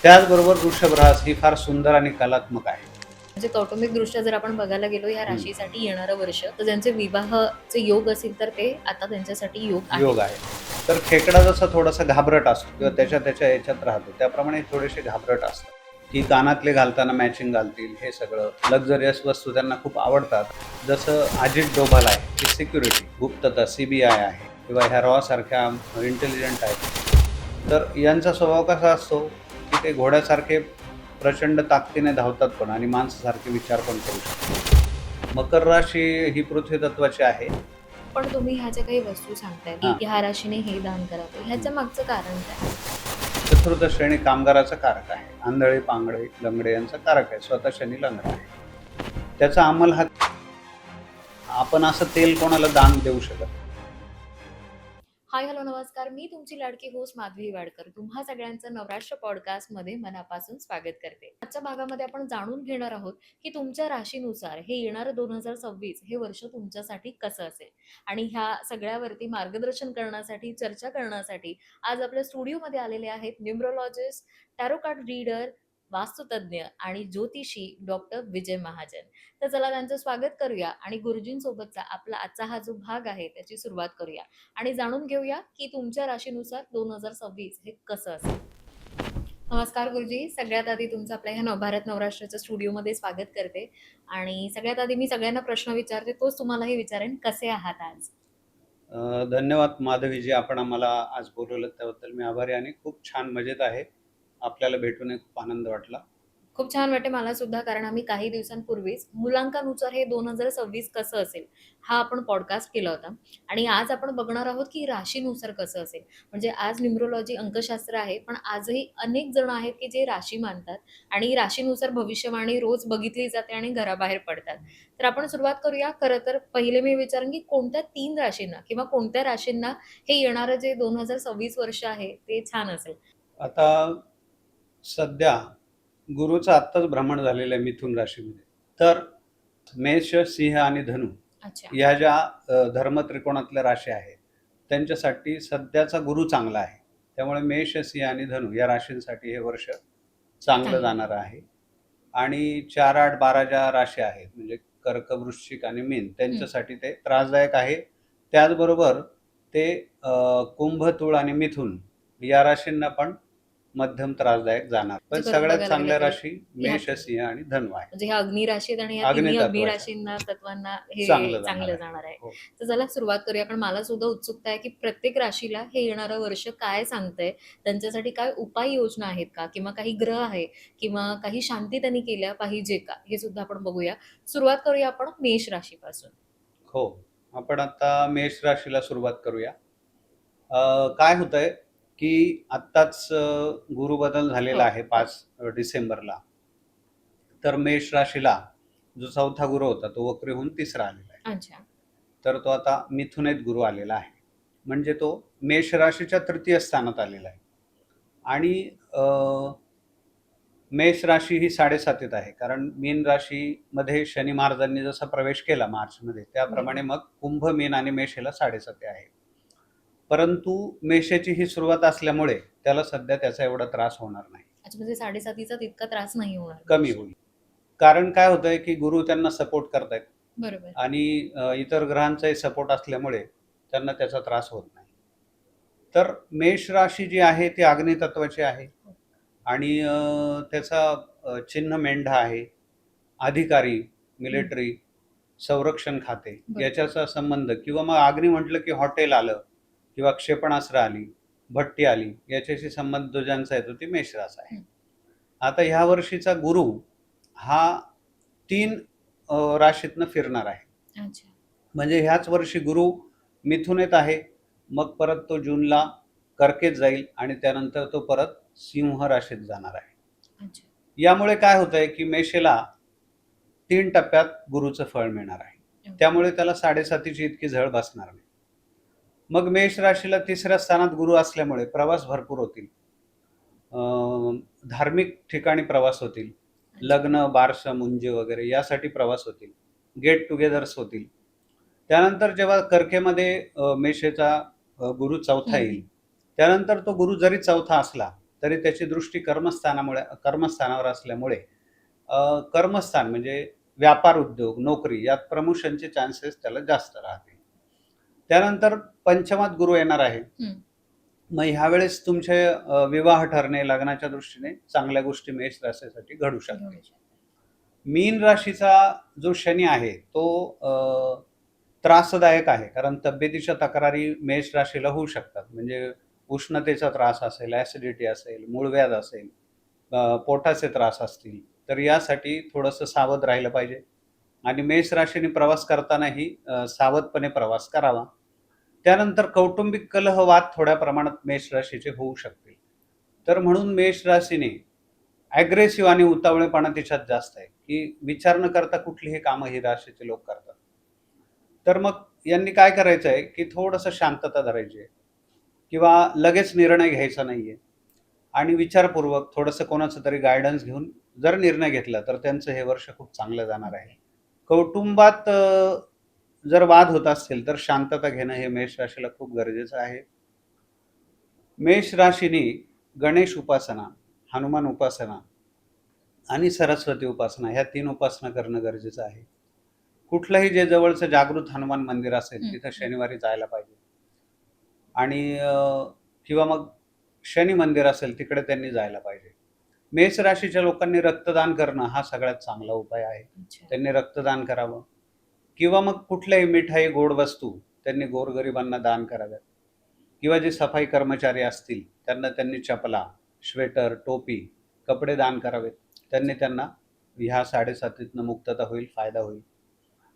त्याचबरोबर वृषभ रास ही फार सुंदर आणि कलात्मक आहे. म्हणजे कौटुंबिक दृष्ट्या जर आपण बघायला गेलो या हं, राशीसाठी येणारं वर्ष, तर ज्यांचे विवाहाचे योग असतील तर ते आता त्यांच्यासाठी योग आहेत. योग आहे. तर खेकडा जसा थोडासा घाबरट असतो किंवा हं, हं. त्याच्या याच्यात राहतो, त्याप्रमाणे थोडेसे घाबरट असतात, की कानातले घालताना मॅचिंग घालतील, हे सगळं लक्झरियस वस्तू त्यांना खूप आवडतात. जसं अजित डोभाल आहे, ही सिक्युरिटी, गुप्तता, CBI आहे किंवा ह्या रॉसारख्या इंटेलिजंट आहेत. तर यांचा स्वभाव कसा असतो, की ते घोड्यासारखे प्रचंड ताकदीने धावतात पण आणि माणसासारखे विचार पण करू शकतात. मकर राशी ही पृथ्वी तत्वाची आहे. पण तुम्ही ह्या ज्या काही वस्तू सांगताय, की हां. ह्या राशीने हे दान करावं, ह्याच्या मागचं कारण काय? चतुर्थ श्रेणी कामगाराचा कारक आहे. आंधळे, पांगळे, लंगडे यांचा कारक आहे. स्वतः शनी लंगडा आहे. त्याचा अंमल हा आपण असं तेल कोणाला दान देऊ शकत नाही. हाय, हॅलो, नमस्कार. मी तुमची लाडकी होस्ट माधवी वाडकर. तुम्हा सगळ्यांचं नवराष्ट्र पॉडकास्टमध्ये मनापासून स्वागत करते. आजच्या भागामध्ये आपण जाणून घेणार आहोत, की तुमच्या राशीनुसार हे येणारं 2026 हे वर्ष तुमच्यासाठी कसं असेल. आणि ह्या सगळ्यावरती मार्गदर्शन करण्यासाठी, चर्चा करण्यासाठी आज आपल्या स्टुडिओमध्ये आलेले आहेत न्यूमरोलॉजिस्ट, टॅरो कार्ड रीडर, वास्तुतज्ञ आणि ज्योतिषी डॉक्टर विजय महाजन. तर चला त्यांचं स्वागत करूया आणि गुरुजींसोबतचा आपला आजचा हा जो भाग आहे त्याची सुरुवात करूया. आणि जाणून घेऊया की तुमच्या राशीनुसार 2026 हे कसं असेल. नमस्कार गुरुजी. सगळ्यात आधी तुमचं आपल्या ह्या नवभारत नवराष्ट्राच्या स्टुडिओमध्ये स्वागत करते. आणि सगळ्यात आधी मी सगळ्यांना प्रश्न विचारते, तोच तुम्हालाही विचारेन, कसे आहात आज? धन्यवाद माधवीजी, आपण आम्हाला आज बोलवलं त्याबद्दल मी आभारी आणि खूप छान मजेत आहे. आपल्याला भेटून खूप आनंद वाटला. खूप छान वाटते मला सुद्धा, कारण आम्ही काही दिवसांपूर्वीच मुलांकानुसार हे 2026 कसं असेल हा आपण पॉडकास्ट केला होता. आणि आज आपण बघणार आहोत की राशीनुसार कसं असेल. म्हणजे आज न्यूमरोलॉजी अंकशास्त्र आहे, पण आजही अनेक जण आहेत की जे राशी मानतात आणि राशीनुसार भविष्यवाणी रोज बघितली जाते आणि घराबाहेर पडतात. तर आपण सुरुवात करूया. खरं तर पहिले मी विचारेन की कोणत्या 3 राशींना किंवा कोणत्या राशींना हे येणारं जे 2026 वर्ष आहे ते छान असेल? आता सध्या गुरुचं आत्ताच भ्रमण झालेलं आहे मिथुन राशीमध्ये. तर मेष, सिंह आणि धनु अच्छा. या ज्या धर्म त्रिकोणातल्या राशी आहेत, त्यांच्यासाठी सध्याचा गुरु चांगला आहे. त्यामुळे मेष, सिंह आणि धनु या राशींसाठी हे वर्ष चांगलं चांगलं. जाणार आहे. आणि 4, 8, 12 ज्या राशी आहेत म्हणजे कर्क, वृश्चिक आणि मीन हं. त्यांच्यासाठी ते त्रासदायक आहे. त्याचबरोबर ते कुंभ, तुळ आणि मिथुन या राशींना पण मध्यम त्रासदायक जाणार. पण म्हणजे खरंच सगळ्यात बघायला गेलं चांगल्या तर राशी ह्या मेष, सिंह आणि धनु आहे. म्हणजे ह्या अग्निराशी आहेत आणि ह्या अग्नी तिन्ही तत्वाच्या अग्निराशींना तत्वांना हे चांगलं जाणार चांगलं आहे. जाणार आहे. हो. तर चला सुरुवात करूया, कारण मला सुद्धा उत्सुकता आहे की प्रत्येक राशीला हे येणारं वर्ष काय सांगतंय, त्यांच्यासाठी काय उपाययोजना आहेत का, किंवा काही ग्रह आहे किंवा काही शांती त्यांनी केल्या पाहिजे का, हे सुद्धा आपण बघूया. सुरुवात करूया आपण मेष राशीपासून. हो. आपण आता मेष राशीला सुरुवात करूया. काय होतंय, की आत्ताच गुरुबदल हो, झालेला आहे हो. 5 डिसेंबरला. तर मेष राशीला जो चौथा गुरु होता तो वक्री होऊन तिसरा आलेला आहे. अच्छा. तर तो आता मिथुनेत गुरु आलेला आहे. म्हणजे तो मेष राशीच्या तृतीय स्थानात आलेला आहे. आणि मेष राशी ही 7.5 आहे. कारण मीन राशीमध्ये शनी महाराजांनी जसा प्रवेश केला मार्चमध्ये, त्याप्रमाणे बरोबर. मग कुंभ, मीन आणि मेष ह्याला 7.5 आहे. परंतु मेषाची ही सुरुवात असल्यामुळे त्याला सध्या त्याचा एवढा त्रास होणार नाही. अच्छा, म्हणजे 7.5चा तितका त्रास नाही होणार कमी भविष्यात. होईल. कारण काय होतंय, की गुरु त्यांना सपोर्ट करतायत बरोबर. आणि इतर ग्रहांचाही सपोर्ट असल्यामुळे त्यांना त्याचा त्रास होत नाही. तर मेष राशी जी आहे ती अग्नी तत्वाची आहे आणि त्याचा चिन्ह मेंढा आहे. अधिकारी, हं. मिलिटरी, संरक्षण खाते बरोबर. याच्याचा संबंध किंवा मग अग्नी म्हटलं की हॉटेल आलं किंवा क्षेपणास्त्र आली, भट्टी आली, याच्याशी संबंध जो ज्यांचा येतो ती मेष रास आहे. हं. आता ह्या वर्षीचा गुरु हा 3 राशीतनं फिरणार आहे. अच्छा. म्हणजे ह्याच वर्षी गुरु मिथुनेत आहे. मग परत तो जूनला कर्केत जाईल आणि त्यानंतर तो परत सिंह राशीत जाणार आहे. अच्छा. यामुळे काय होतंय, की मेषेला 3 टप्प्यात गुरुचं फळ मिळणार आहे. ओके. त्यामुळे त्याला 7.5ची इतकी झळ बसणार नाही. मग मेष राशीला 3ऱ्या स्थानात गुरु असल्यामुळे प्रवास भरपूर होतील. धार्मिक ठिकाणी प्रवास होतील. अच्छा. लग्न, बारसं, मुंज वगैरे यासाठी प्रवास होतील. गेट टुगेदर्स होतील. त्यानंतर जेव्हा कर्केमध्ये मेषेचा गुरु चौथा हं, येईल, हं. त्यानंतर तो गुरु जरी चौथा असला, तरी त्याची दृष्टी कर्मस्थानावर असल्यामुळे कर्मस्थान म्हणजे व्यापार उद्योग नोकरी यात प्रमोशनचे चान्सेस त्याला जास्त राहतील. त्यानंतर पंचमात गुरु येणार आहे. हं. मग ह्यावेळेस तुमचे विवाह ठरणे लग्नाच्या दृष्टीने चांगल्या गोष्टी मेष राशीसाठी घडू शकतात. घेऊन जा. मीन राशीचा जो शनी आहे तो त्रासदायक आहे, कारण तब्येतीच्या तक्रारी मेष राशीला होऊ शकतात. म्हणजे उष्णतेचा त्रास असेल, ॲसिडिटी असेल, मूळव्याध असेल, पोटाचे त्रास असतील, तर यासाठी थोडंसं सावध राहिलं पाहिजे आणि मेष राशीने प्रवास करतानाही सावधपणे प्रवास करावा. त्यानंतर कौटुंबिक कलह वाद थोड्या प्रमाणात मेष राशीचे होऊ शकतील. तर म्हणून मेष राशीने ॲग्रेसिव्ह आणि उतावळेपणा तिच्यात जास्त आहे, की विचार न करता कुठलीही कामं ही राशीचे लोक करतात. तर मग यांनी काय करायचं आहे, की थोडंसं शांतता धरायची आहे किंवा लगेच निर्णय घ्यायचा नाहीये आणि विचारपूर्वक थोडंसं कोणाचं तरी गायडन्स घेऊन जर निर्णय घेतला तर त्यांचं हे वर्ष खूप चांगलं जाणार आहे. कौटुंबात जर वाद होत असतील तर शांतता घेणं हे मेष राशीला खूप गरजेचं आहे. मेष राशीने गणेश उपासना, हनुमान उपासना आणि सरस्वती उपासना ह्या 3 उपासना करणं गरजेचं आहे. कुठलंही जे जवळचं जागृत हनुमान मंदिर असेल तिथं शनिवारी जायला पाहिजे आणि किंवा मग शनी मंदिर असेल तिकडे त्यांनी जायला पाहिजे. मेष राशीच्या लोकांनी रक्तदान करणं हा सगळ्यात चांगला उपाय आहे. अच्छा. त्यांनी रक्तदान करावं किंवा मग कुठल्याही मिठाई, गोड वस्तू त्यांनी गोरगरिबांना दान कराव्यात किंवा जे सफाई कर्मचारी असतील त्यांनी चपला, स्वेटर, टोपी, कपडे दान करावेत. त्यांना ह्या 7.5 मुक्तता होईल, फायदा होईल.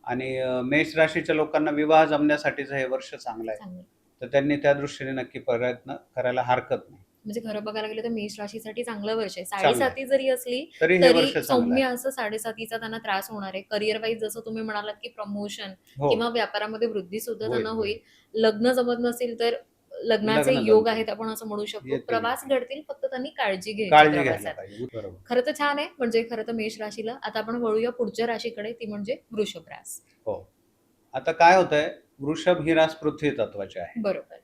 आणि मेष राशीच्या लोकांना विवाह जमण्यासाठीचं हे वर्ष चांगलं आहे. चांगलं. तर त्यांनी त्या दृष्टीने नक्की प्रयत्न करायला हरकत नाही. म्हणजे खरं बघायला गेलं तर मेष राशीसाठी चांगलं वर्ष आहे. चांगलं आहे. 7.5 जरी असली तरी हे तरी वर्ष चांगलं सौम्य आहे. असं 7.5चा त्यांना त्रास होणार आहे. करिअर वाईज जसं तुम्ही म्हणालात की प्रमोशन हो. किंवा व्यापारामध्ये वृद्धी सुद्धा होईल, त्यांना होईल. होईल. लग्न जमत नसेल तर लग्नाचे लग्न योग जमतील. आहेत आपण असं म्हणू शकतो. येतील. प्रवास घडतील, फक्त त्यांनी काळजी घ्यायची काळजी घ्यायला प्रवासात. पाहिजे. बरोबर. खरं तर छान आहे. म्हणजे खरं तर मेष राशीला आता आपण वळूया पुढच्या राशीकडे, ती म्हणजे वृषभ रास. हो. आता काय होतंय, वृषभ ही रास पृथ्वी तत्वाची आहे. बरोबर.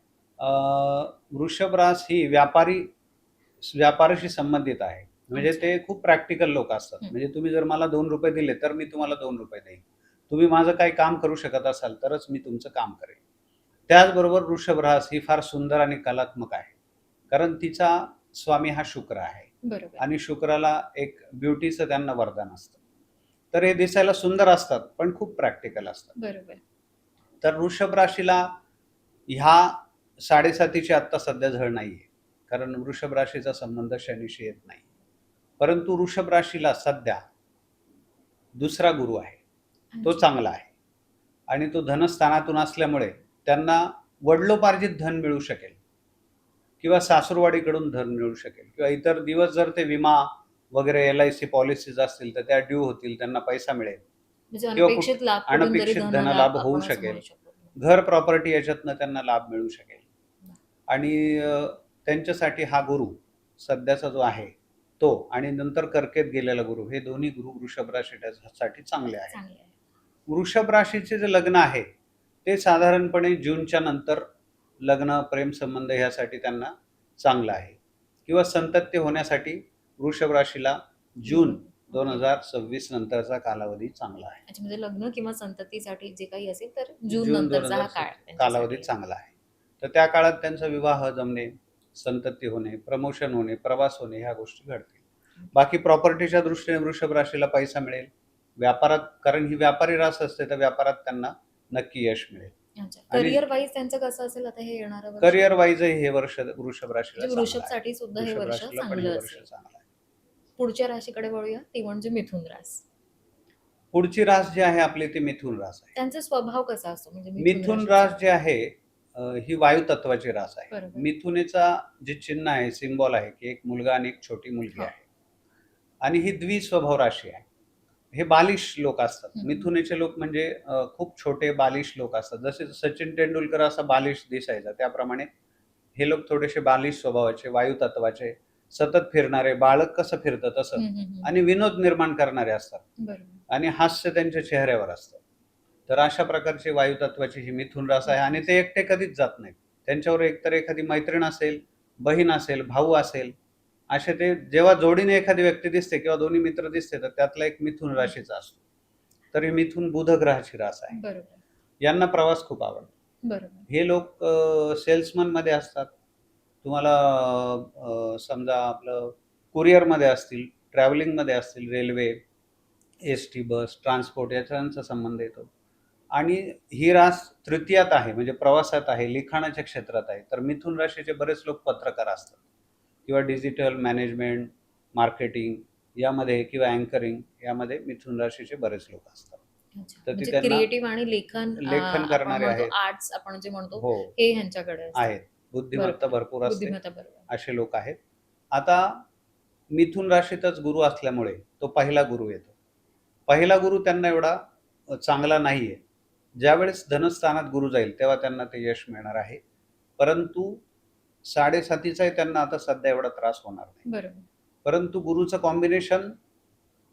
वृषभ रास ही व्यापाराशी संबंधित आहे. म्हणजे अच्छा. ते खूप प्रॅक्टिकल लोक असतात. हं. म्हणजे तुम्ही जर मला ₹2 दिले तर मी तुम्हाला ₹2 देईन. तुम्ही माझं काही काम करू शकत असाल तरच मी तुमचं काम करेन. त्याचबरोबर वृषभ रास ही फार सुंदर आणि कलात्मक आहे. कारण तिचा स्वामी हा शुक्र आहे बरोबर. आणि शुक्राला एक ब्युटीचं त्यांना वरदान असतं. तर हे दिसायला सुंदर असतात पण खूप प्रॅक्टिकल असतात. बरोबर. तर वृषभ राशीला ह्या 7.5ची आत्ता सध्या झळ नाहीये. कारण वृषभ राशीचा संबंध शनीशी येत नाही. परंतु वृषभ राशीला सध्या दुसरा गुरु आहे. तो अच्छा. चांगला आहे आणि तो धनस्थानातून असल्यामुळे त्यांना वडिलोपार्जित धन मिळू शकेल किंवा सासूरवाडीकडून धन मिळू शकेल किंवा इतर दिवस जर ते विमा वगैरे LIC पॉलिसीज असतील तर त्या ड्यू होतील, त्यांना पैसा मिळेल म्हणजे किंवा अनपेक्षित लाभ कडून तरी अनपेक्षित धनलाभ धनलाभ होऊ आपण असं शकेल. म्हणू शकतो. घर प्रॉपर्टी याच्यातनं त्यांना लाभ मिळू शकेल आणि त्यांच्यासाठी हा गुरु सध्याचा जो आहे तो आणि नंतर कर्केत गेलेला गुरु, हे दोन्ही गुरु वृषभ राशीसाठी चांगले आहेत. चांगलं आहे. वृषभ राशीचे जे लग्न आहे ते साधारणपणे जूनच्या नंतर लग्न, प्रेमसंबंध ह्यासाठी त्यांना चांगलं आहे किंवा संतत्य होण्यासाठी वृषभ राशीला जून 2026 नंतरचा कालावधी चांगला आहे. अच्छा, म्हणजे लग्न किंवा संततीसाठी जे काही असेल तर जून जून नंतरचा हा 2026 काळ त्यांच्यासाठी कालावधी आहे. चांगला आहे. तर त्या काळात त्यांचा विवाह जमणे, संतती होणे, प्रमोशन होणे, प्रवास होणे ह्या गोष्टी घडतील. बाकी प्रॉपर्टीच्या दृष्टीने वृषभ राशीला पैसा मिळेल. व्यापारात, कारण ही व्यापारी रास असते तर व्यापारात त्यांना नक्की यश मिळेल. अच्छा. आणि करिअर वाईज त्यांचं कसं असेल आता हे येणारं वर्ष? करिअर वाईजही हे वर्ष वृषभ राशीला म्हणजे चांगलं आहे. वृषभसाठी सुद्धा हे वृषभ वर्ष राशीला पण हे चांगलं वर्ष असेल. चांगलं आहे. पुढच्या राशीकडे वळूया, ती म्हणजे मिथुन रास. पुढची रास जी आहे आपली ती मिथुन रास आहे. त्यांचा स्वभाव कसा असतो म्हणजे मिथुन राशीचा? रास जे आहे ही वायू तत्वाची रास आहे. बरोबर. मिथुनेचा जे चिन्ह आहे, सिम्बॉल आहे की एक मुलगा आणि एक छोटी मुलगी हा. आहे आणि ही द्विस्वभाव राशी आहे. हे बालिश लोक असतात. हम्म. मिथुनेचे लोक म्हणजे खूप छोटे बालिश लोक असतात. जसे सचिन तेंडुलकर असा बालिश दिसायचा त्याप्रमाणे हे लोक थोडेसे बालिश स्वभावाचे, वायू तत्वाचे, सतत फिरणारे, बाळक कसं फिरतं तसं हम्म, हम्म, हम्म. आणि विनोद निर्माण करणारे असतात बरोबर. आणि हास्य त्यांच्या चेहऱ्यावर असतं. तर अशा प्रकारची वायू तत्वाची ही मिथुन रास आहे आणि ते एकटे कधीच जात नाहीत. त्यांच्यावर एकतर एखादी मैत्रीण असेल, बहीण असेल, भाऊ असेल असे ते जेव्हा जोडीने एखादी व्यक्ती दिसते किंवा दोन्ही मित्र दिसते तर त्यातला एक मिथुन राशीचा असतो. तर ही मिथुन बुध ग्रहाची रास आहे. बरोबर. यांना प्रवास खूप आवडतो. बरोबर. हे लोक सेल्समनमध्ये असतात. तुम्हाला समजा आपलं कुरिअरमध्ये असतील, ट्रॅव्हलिंगमध्ये असतील, रेल्वे, एस-टी, बस, ट्रान्सपोर्ट याच्याचा संबंध येतो. आणि ही रास तृतीयात आहे म्हणजे प्रवासात आहे, लिखाणाच्या क्षेत्रात आहे. तर मिथुन राशीचे बरेच लोक पत्रकार असतात किंवा डिजिटल मॅनेजमेंट, मार्केटिंग यामध्ये किंवा अँकरिंग यामध्ये मिथुन राशीचे बरेच लोक असतात. अच्छा. तर ती म्हणजे त्यांना क्रिएटिव्ह आणि लेखन लेखन आपण करणारे म्हणतो आहेत. आर्ट्स आपण जे म्हणतो हो, हे ह्यांच्याकडे असतं. आहेत. बुद्धिमत्ता बरोबर. भरपूर असते. बुद्धिमत्ता बरोबर. असे लोक आहेत. आता मिथुन राशीतच गुरु असल्यामुळे तो पहिला गुरु येतो. पहिला गुरु त्यांना एवढा चांगला नाहीये. ज्यावेळेस धनस्थानात गुरु जाईल तेव्हा त्यांना ते यश मिळणार आहे. परंतु 7.5चाही त्यांना आता सध्या एवढा त्रास होणार नाही. बरोबर. परंतु गुरुचं कॉम्बिनेशन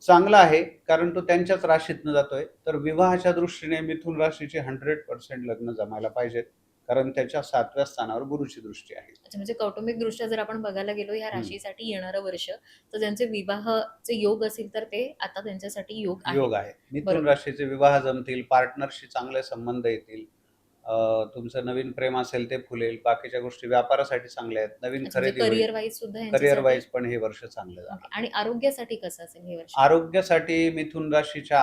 चांगलं आहे कारण तो त्यांच्याच राशीतनं जातोय. तर विवाहाच्या दृष्टीने मिथुन राशीचे 100% लग्न जमायला पाहिजेत. कारण त्याच्या 7व्या स्थानावर गुरुची दृष्टी आहे. अच्छा, म्हणजे कौटुंबिकदृष्ट्या जर आपण बघायला गेलो ह्या हं. राशीसाठी येणारं वर्ष, तर ज्यांचे विवाहाचे योग असतील तर ते आता त्यांच्यासाठी योग आहेत. योग आहे. मिथुन बरोबर. राशीचे विवाह जमतील, पार्टनरशी चांगले संबंध येतील. तुमचं नवीन प्रेम असेल ते फुलेल. बाकीच्या गोष्टी व्यापारासाठी चांगल्या आहेत. नवीन अच्छा, म्हणजे खरेदी होईल. करिअर वाईज सुद्धा करिअर ह्यांच्यासाठी वाईज पण हे वर्ष चांगलं ओके. जाणार. आणि आरोग्यासाठी कसं असेल हे वर्ष? आरोग्यासाठी मिथुन राशीच्या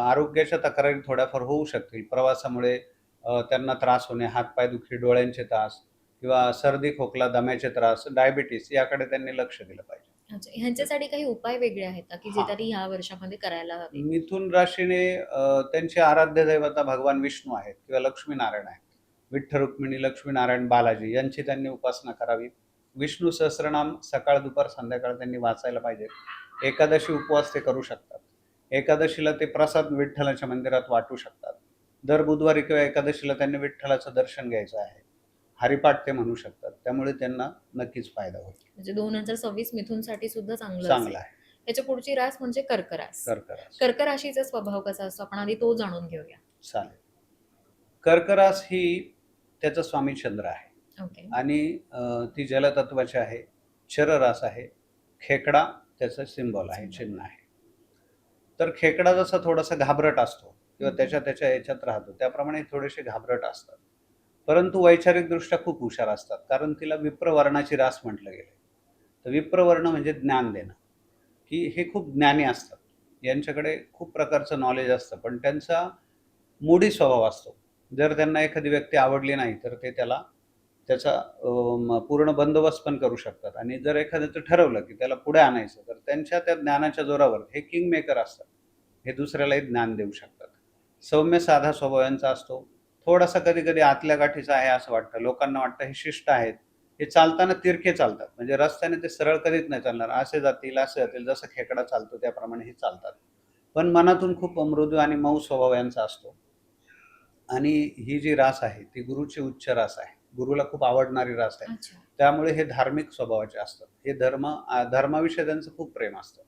आरोग्याच्या तक्रारी थोड्याफार होऊ शकतील. प्रवासामुळे त्यांना त्रास होणे, हात-पाय दुखी, डोळ्यांचे त्रास किंवा सर्दी, खोकला, दम्याचे त्रास, डायबिटीज याकडे त्यांनी लक्ष दिलं पाहिजे. अच्छा, ह्यांच्यासाठी काही उपाय वेगळे आहेत का, की जे हां. त्यांनी ह्या वर्षामध्ये करायला हवे? मिथुन राशीने त्यांचे आराध्य दैवता भगवान विष्णू आहेत किंवा लक्ष्मीनारायण आहेत. विठ्ठल रुक्मिणी, लक्ष्मीनारायण, बालाजी यांची त्यांनी उपासना करावी. विष्णू सहस्त्रनाम सकाळ, दुपार, संध्याकाळ त्यांनी वाचायला पाहिजे. एकादशी उपवास ते करू शकतात. एकादशीला ते प्रसाद विठ्ठलाच्या मंदिरात वाटू शकतात. दर बुधवारी किंवा एकादशीला त्यांनी विठ्ठलाचं दर्शन घ्यायचं आहे. हरिपाठ ते म्हणू शकतात. त्यामुळे त्यांना नक्कीच फायदा होईल. म्हणजे 2026 मिथुनसाठी सुद्धा चांगलं चांगलं असेल. आहे. याच्या पुढची रास म्हणजे कर्क रास. कर्क रास. कर्क राशीचा स्वभाव कसा असतो आपण आधी तो जाणून घेऊया. चालेल. कर्क रास ही त्याचा स्वामी चंद्र आहे. ओके. आणि ती जलतत्वाची आहे. क्षर रास आहे. खेकडा त्याचं सिम्बॉल आहे, चिन्ह आहे. तर खेकडा जसा थोडासा घाबरट असतो किंवा त्याच्या याच्यात राहतो, त्याप्रमाणे थोडेसे घाबरट असतात. परंतु वैचारिकदृष्ट्या खूप हुशार असतात. कारण तिला विप्रवर्णाची रास म्हटलं गेलं. तर विप्रवर्ण म्हणजे ज्ञान देणं, की हे खूप ज्ञानी असतात. यांच्याकडे खूप प्रकारचं नॉलेज असतं, पण त्यांचा मूडी स्वभाव असतो. जर त्यांना एखादी व्यक्ती आवडली नाही, तर ते त्याचा पूर्ण बंदोबस्त पण करू शकतात. आणि जर एखाद्याचं ठरवलं, की त्याला पुढे आणायचं, तर त्यांच्या त्या ज्ञानाच्या जोरावर हे किंग मेकर असतात. हे दुसऱ्यालाही ज्ञान देऊ शकतात. सौम्य साधा स्वभाव यांचा असतो. थोडासा कधी-कधी आतल्या गाठीचा आहे असं वाटतं. लोकांना वाटतं हे शिष्ट आहेत. हे चालताना तिरके चालतात. म्हणजे रस्त्याने ते सरळ कधीच नाही चालणार. असे जातील. जसं खेकडा चालतो त्याप्रमाणे हे चालतात. पण मनातून खूप मृदू आणि मऊ स्वभाव यांचा असतो. आणि ही जी रास आहे ती गुरुची उच्च रास आहे. गुरुला खूप आवडणारी रास आहे. अच्छा. त्यामुळे हे धार्मिक स्वभावाचे असतात. हे धर्माविषयी त्यांचं खूप प्रेम असतं.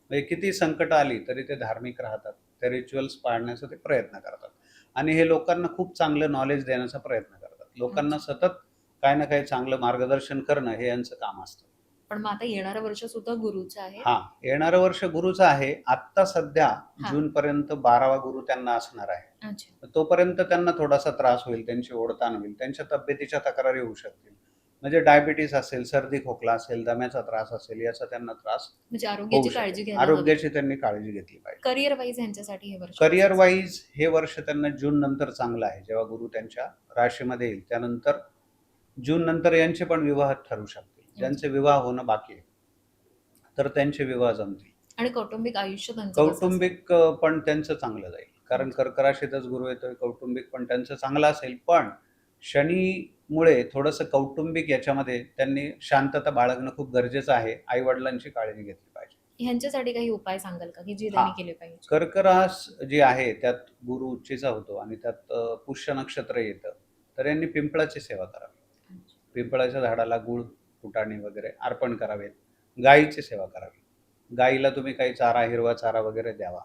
म्हणजे किती संकटं आली तरी ते धार्मिक राहतात. ते रिच्युअल्स पाळण्याचा ते प्रयत्न करतात. आणि हे लोकांना खूप चांगलं नॉलेज देण्याचा प्रयत्न करतात. लोकांना सतत काही ना काही चांगलं मार्गदर्शन करणं हे यांचं काम असतं. पण मग आता येणारं वर्ष सुद्धा गुरुचं आहे. हां, येणारं वर्ष गुरुचं आहे. आत्ता सध्या हां. जूनपर्यंत 12वा गुरु त्यांना असणार आहे. अच्छा. तोपर्यंत त्यांना थोडासा त्रास होईल, त्यांची ओढताण होईल, त्यांच्या तब्येतीच्या तक्रारी होऊ शकतील. म्हणजे डायबिटीज असेल, सर्दी खोकला असेल, दम्याचा त्रास असेल, याचा त्यांना त्रास म्हणजे होऊ आरोग्याची शकेल. काळजी घ्यायला हवी. आरोग्याची त्यांनी काळजी घेतली पाहिजे. करिअर वाईज ह्यांच्यासाठी हे वर्ष करिअर कसं वाईज हे वर्ष त्यांना जून नंतर चांगलं आहे. जेव्हा गुरु त्यांच्या राशीमध्ये येईल, त्यानंतर जून नंतर यांचे पण विवाह ठरू शकतील. ज्यांचे विवाह होणं बाकी आहे, तर त्यांचे विवाह जमतील. आणि कौटुंबिक आयुष्य त्यांचं कसं असेल? कौटुंबिक पण त्यांचं चांगलं जाईल. कारण कर्क राशीतच गुरु येतोय. कौटुंबिक पण त्यांचं चांगलं असेल. पण शनीमुळे थोडंसं कौटुंबिक याच्यामध्ये त्यांनी शांतता बाळगणं खूप गरजेचं आहे. आई-वडिलांची काळजी घेतली पाहिजे. ह्यांच्यासाठी काही उपाय सांगाल का, की जे हां. त्यांनी केले पाहिजे? कर्क रास जी आहे त्यात गुरु उच्चीचा होतो आणि त्यात पुष्य नक्षत्र येतं. तर यांनी पिंपळाची सेवा करावी. पिंपळाच्या झाडाला गूळ, फुटाणे वगैरे अर्पण करावेत. गायीची सेवा करावी. गायीला तुम्ही काही चारा, हिरवा चारा वगैरे द्यावा.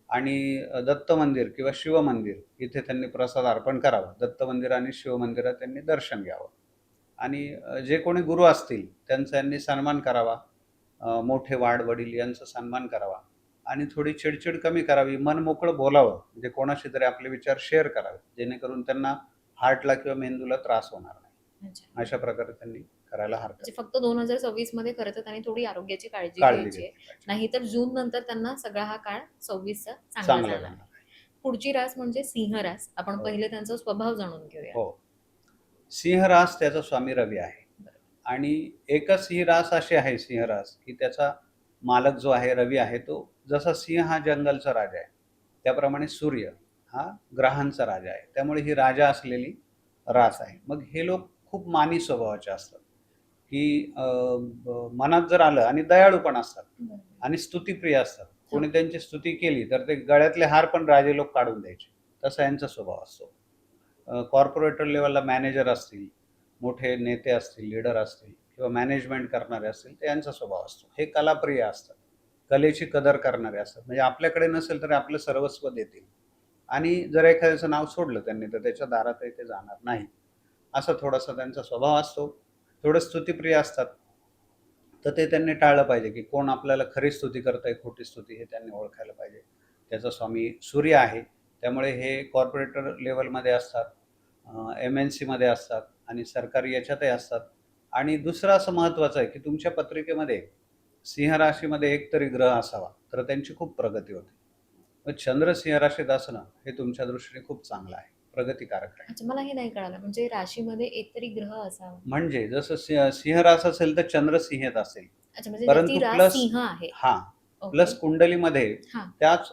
आणि दत्त मंदिर किंवा शिव मंदिर इथे त्यांनी प्रसाद अर्पण करावा. दत्त मंदिर आणि शिव मंदिरात त्यांनी दर्शन घ्यावं. आणि जे कोणी गुरु असतील त्यांचा यांनी सन्मान करावा. मोठे वाडवडील यांचा सन्मान करावा आणि थोडी चिडचिड कमी करावी, मन मोकळं बोलावं, म्हणजे कोणाशी तरी आपले विचार शेअर करावे, जेणेकरून त्यांना हार्टला किंवा मेंदूला त्रास होणार नाही. अच्छा. अशा प्रकारे त्यांनी करायला हरकत म्हणजे नाही. फक्त 2026 मध्ये खरं तर त्यांनी थोडी आरोग्याची काळजी काळजी घ्यायची आहे. घेतली पाहिजे. नाहीतर जून नंतर त्यांना सगळा हा काळ 26चा चांगला चांगलं जाणार जाणार. आहे. पुढची रास म्हणजे सिंह रास. आपण हो. पहिले त्यांचा स्वभाव जाणून घेऊया. हो. सिंह रास त्याचा स्वामी रवी आहे. बरोबर. आणि एकच ही रास अशी आहे सिंह रास, की त्याचा मालक जो आहे रवी आहे, तो जसा सिंह हा जंगलचा राजा आहे, त्याप्रमाणे सूर्य हा ग्रहांचा राजा आहे. त्यामुळे ही राजा असलेली रास आहे. मग हे लोक खूप मानी स्वभावाचे असतात, की मनात जर आलं आणि दयाळू पण असतात बरोबर. आणि स्तुतीप्रिय असतात. कोणी त्यांची स्तुती केली तर ते गळ्यातले हार पण राजे लोक काढून द्यायचे. तसा यांचा स्वभाव असतो. कॉर्पोरेटर लेवलला मॅनेजर असतील, मोठे नेते असतील, लीडर असतील किंवा मॅनेजमेंट करणारे असतील, तर यांचा स्वभाव असतो. हे कलाप्रिय असतात. कलेची कदर करणारे असतात. म्हणजे आपल्याकडे नसेल तरी आपलं सर्वस्व देतील आणि जर एखाद्याचं नाव सोडलं त्यांनी तर त्याच्या दारातही ते जाणार नाही. असा थोडासा त्यांचा स्वभाव असतो. थोडं स्तुतीप्रिय असतात. तर ते त्यांनी टाळलं पाहिजे, की कोण आपल्याला खरी स्तुती करतंय, खोटी स्तुती हे त्यांनी ओळखायला पाहिजे. त्याचा स्वामी सूर्य आहे. त्यामुळे हे कॉर्पोरेटर लेव्हलमध्ये असतात, एम-एन-सीमध्ये असतात आणि सरकारी याच्यातही असतात. आणि दुसरं असं महत्त्वाचं आहे, की तुमच्या पत्रिकेमध्ये सिंह राशीमध्ये एक तरी ग्रह असावा, तर त्यांची खूप प्रगती होते. मग चंद्र सिंह राशीत असणं हे तुमच्या दृष्टीने खूप चांगलं आहे, प्रगतिकारक आहे. अच्छा, मला हे नाही कळालं. म्हणजे राशीमध्ये एकतरी ग्रह असावा. म्हणजे जसं सिंह रास असेल तर चंद्र सिंहेत असेल. अच्छा, म्हणजे परंतु ज्याची रास प्लस सिंह आहे. हां, ओके. प्लस कुंडलीमध्ये हां. त्याच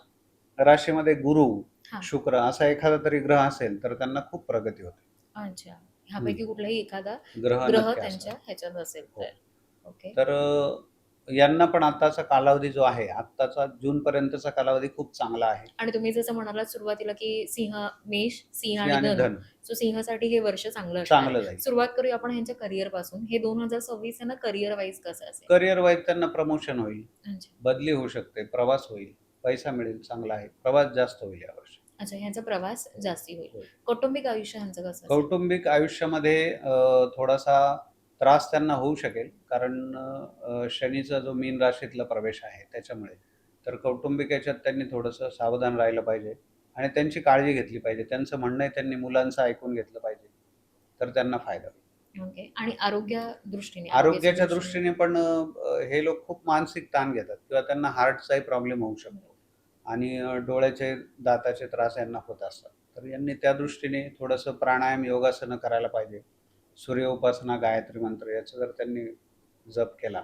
राशीमध्ये गुरु, हां. शुक्र असा एखादा तरी ग्रह असेल तर त्यांना खूप प्रगती होते. अच्छा. ह्यापैकी कुठलाही एखादा ग्रह ग्रह नक्की त्यांच्या असावा. ह्याच्यात असेल हो. तर. ओके. तर यांना पण आत्ताचा कालावधी जो आहे, आत्ताचा जूनपर्यंतचा कालावधी खूप चांगला आहे. आणि तुम्ही जसं म्हणालात सुरुवातीला, की सिंह, मेष, सिंह सिंह आणि आणि धनु. धन सो सिंहसाठी हे वर्ष चांगलं असणार चांगलं आहे. जाईल. सुरुवात करूया आपण ह्यांच्या करिअर पासून. हे 2026 आहे ना, करिअर वाईज कसं असेल? करिअर वाईज त्यांना प्रमोशन होईल, अच्छा. बदली होऊ शकते, प्रवास होईल, पैसा मिळेल, चांगला आहे. प्रवास जास्त होईल यावर्षी. अच्छा, ह्यांचा प्रवास जास्ती होईल. होईल. कौटुंबिक आयुष्य ह्यांचं कसं असेल? कौटुंबिक आयुष्यामध्ये थोडासा त्रास त्यांना होऊ शकेल, कारण शनीचा जो मीन राशीतला प्रवेश आहे त्याच्यामुळे. तर कौटुंबिक याच्यात त्यांनी थोडंसं सावधान राहिलं पाहिजे आणि त्यांची काळजी घेतली पाहिजे. त्यांचं म्हणणंही त्यांनी मुलांचं ऐकून घेतलं पाहिजे. तर त्यांना फायदा होईल. ओके. आणि आरोग्या दृष्टीने, आरोग्याच्या दृष्टीने पण हे लोक खूप मानसिक ताण घेतात किंवा त्यांना हार्टचाही प्रॉब्लेम होऊ शकतो आणि डोळ्याचे, दाताचे त्रास यांना होत असतात. तर यांनी त्या दृष्टीने थोडंसं प्राणायाम, योगासनं करायला पाहिजे. सूर्योपासना, गायत्री मंत्र याचा जर त्यांनी जप केला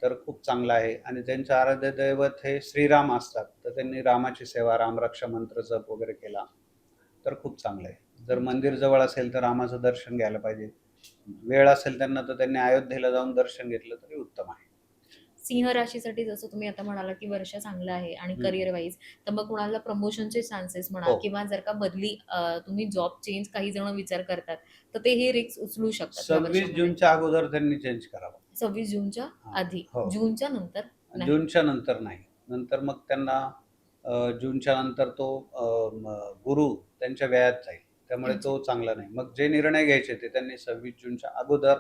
तर खूप चांगलं आहे आणि त्यांचं आराध्य दैवत हे श्रीराम असतात. तर त्यांनी रामाची सेवा, रामरक्षा मंत्र जप वगैरे केला तर खूप चांगलं आहे. जर मंदिर जवळ असेल तर रामाचं दर्शन घ्यायला पाहिजे. वेळ असेल त्यांना तर त्यांनी अयोध्येला जाऊन दर्शन घेतलं तरी उत्तम आहे. सिंह राशीसाठी जसं तुम्ही आता म्हणाला, की वर्ष चांगलं आहे आणि हं. करिअर वाईज, तर मग कुणाला प्रमोशनचे चान्सेस म्हणा हो. किंवा जर का बदली, तुम्ही जॉब चेंज काही जण विचार करतात, तर ते हे रिस्क उचलू शकतात या 26 वर्षामध्ये. जूनच्या अगोदर त्यांनी चेंज करावं. 26 जूनच्या हां. आधी. हो. जूनच्या नंतर नाही. जूनच्या नंतर नाही. नंतर मग त्यांना जूनच्या नंतर तो गुरु त्यांच्या व्ययात जाईल. त्यामुळे तो चांगला नाही. मग जे निर्णय घ्यायचे ते त्यांनी 26 जूनच्या अगोदर,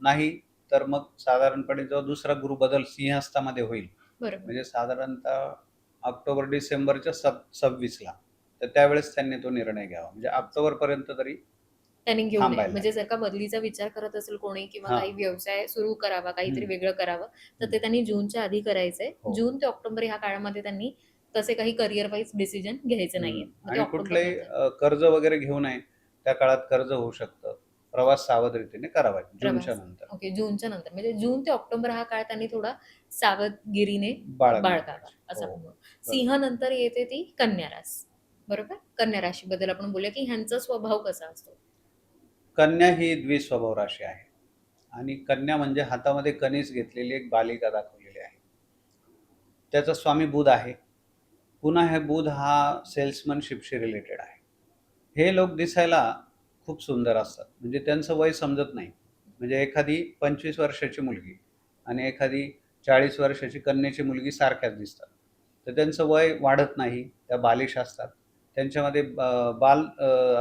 नाही तर मग साधारणपणे जो दुसरा गुरु बदल सिंहस्थामध्ये होईल, बरोबर. म्हणजे साधारणतः ऑक्टोबर-डिसेंबरच्या 26ला, तर त्यावेळेस त्यांनी तो निर्णय घ्यावा. म्हणजे ऑक्टोबरपर्यंत तरी त्यांनी घेऊ नये. थांबायला म्हणजे जर का बदलीचा विचार करत असेल कोणी किंवा हां. काही व्यवसाय सुरू करावा, काहीतरी हं. वेगळं करावं, तर ते हं. त्यांनी जूनच्या आधी करायचंय. हो. जून ते ऑक्टोबर ह्या काळामध्ये त्यांनी तसे काही करिअर वाईज डिसिजन घ्यायचे नाहीये. मग ते आणि कुठलंही ऑक्टोबरनंतर कर्ज वगैरे घेऊ नये. त्या काळात कर्ज होऊ शकतं. प्रवास सावध रीतीने करावा जूनच्या प्रवास. नंतर. ओके, जूनच्या नंतर. म्हणजे जून ते ऑक्टोबर हा काळ त्यांनी थोडा सावधगिरीने बाळगायला बाळगावा, पाहिजे. असं हो. आपण म्हणू. सिंह नंतर येते ती कन्या रास. बरोबर? कन्या राशीबद्दल आपण बोलूया, की ह्यांचा स्वभाव कसा असतो? कन्या ही द्विस्वभाव राशी आहे आणि कन्या म्हणजे हातामध्ये कणीस घेतलेली एक बालिका दाखवलेली आहे. त्याचा स्वामी बुध आहे. पुन्हा हे बुध हा सेल्समनशिपशी रिलेटेड आहे. हे लोक दिसायला खूप सुंदर असतात. म्हणजे त्यांचं वय समजत नाही. म्हणजे एखादी 25 वर्षाची मुलगी आणि एखादी 40 वर्षाची कन्येची मुलगी सारख्याच दिसतात. तर त्यांचं वय वाढत नाही. त्या बालिश असतात. त्यांच्यामध्ये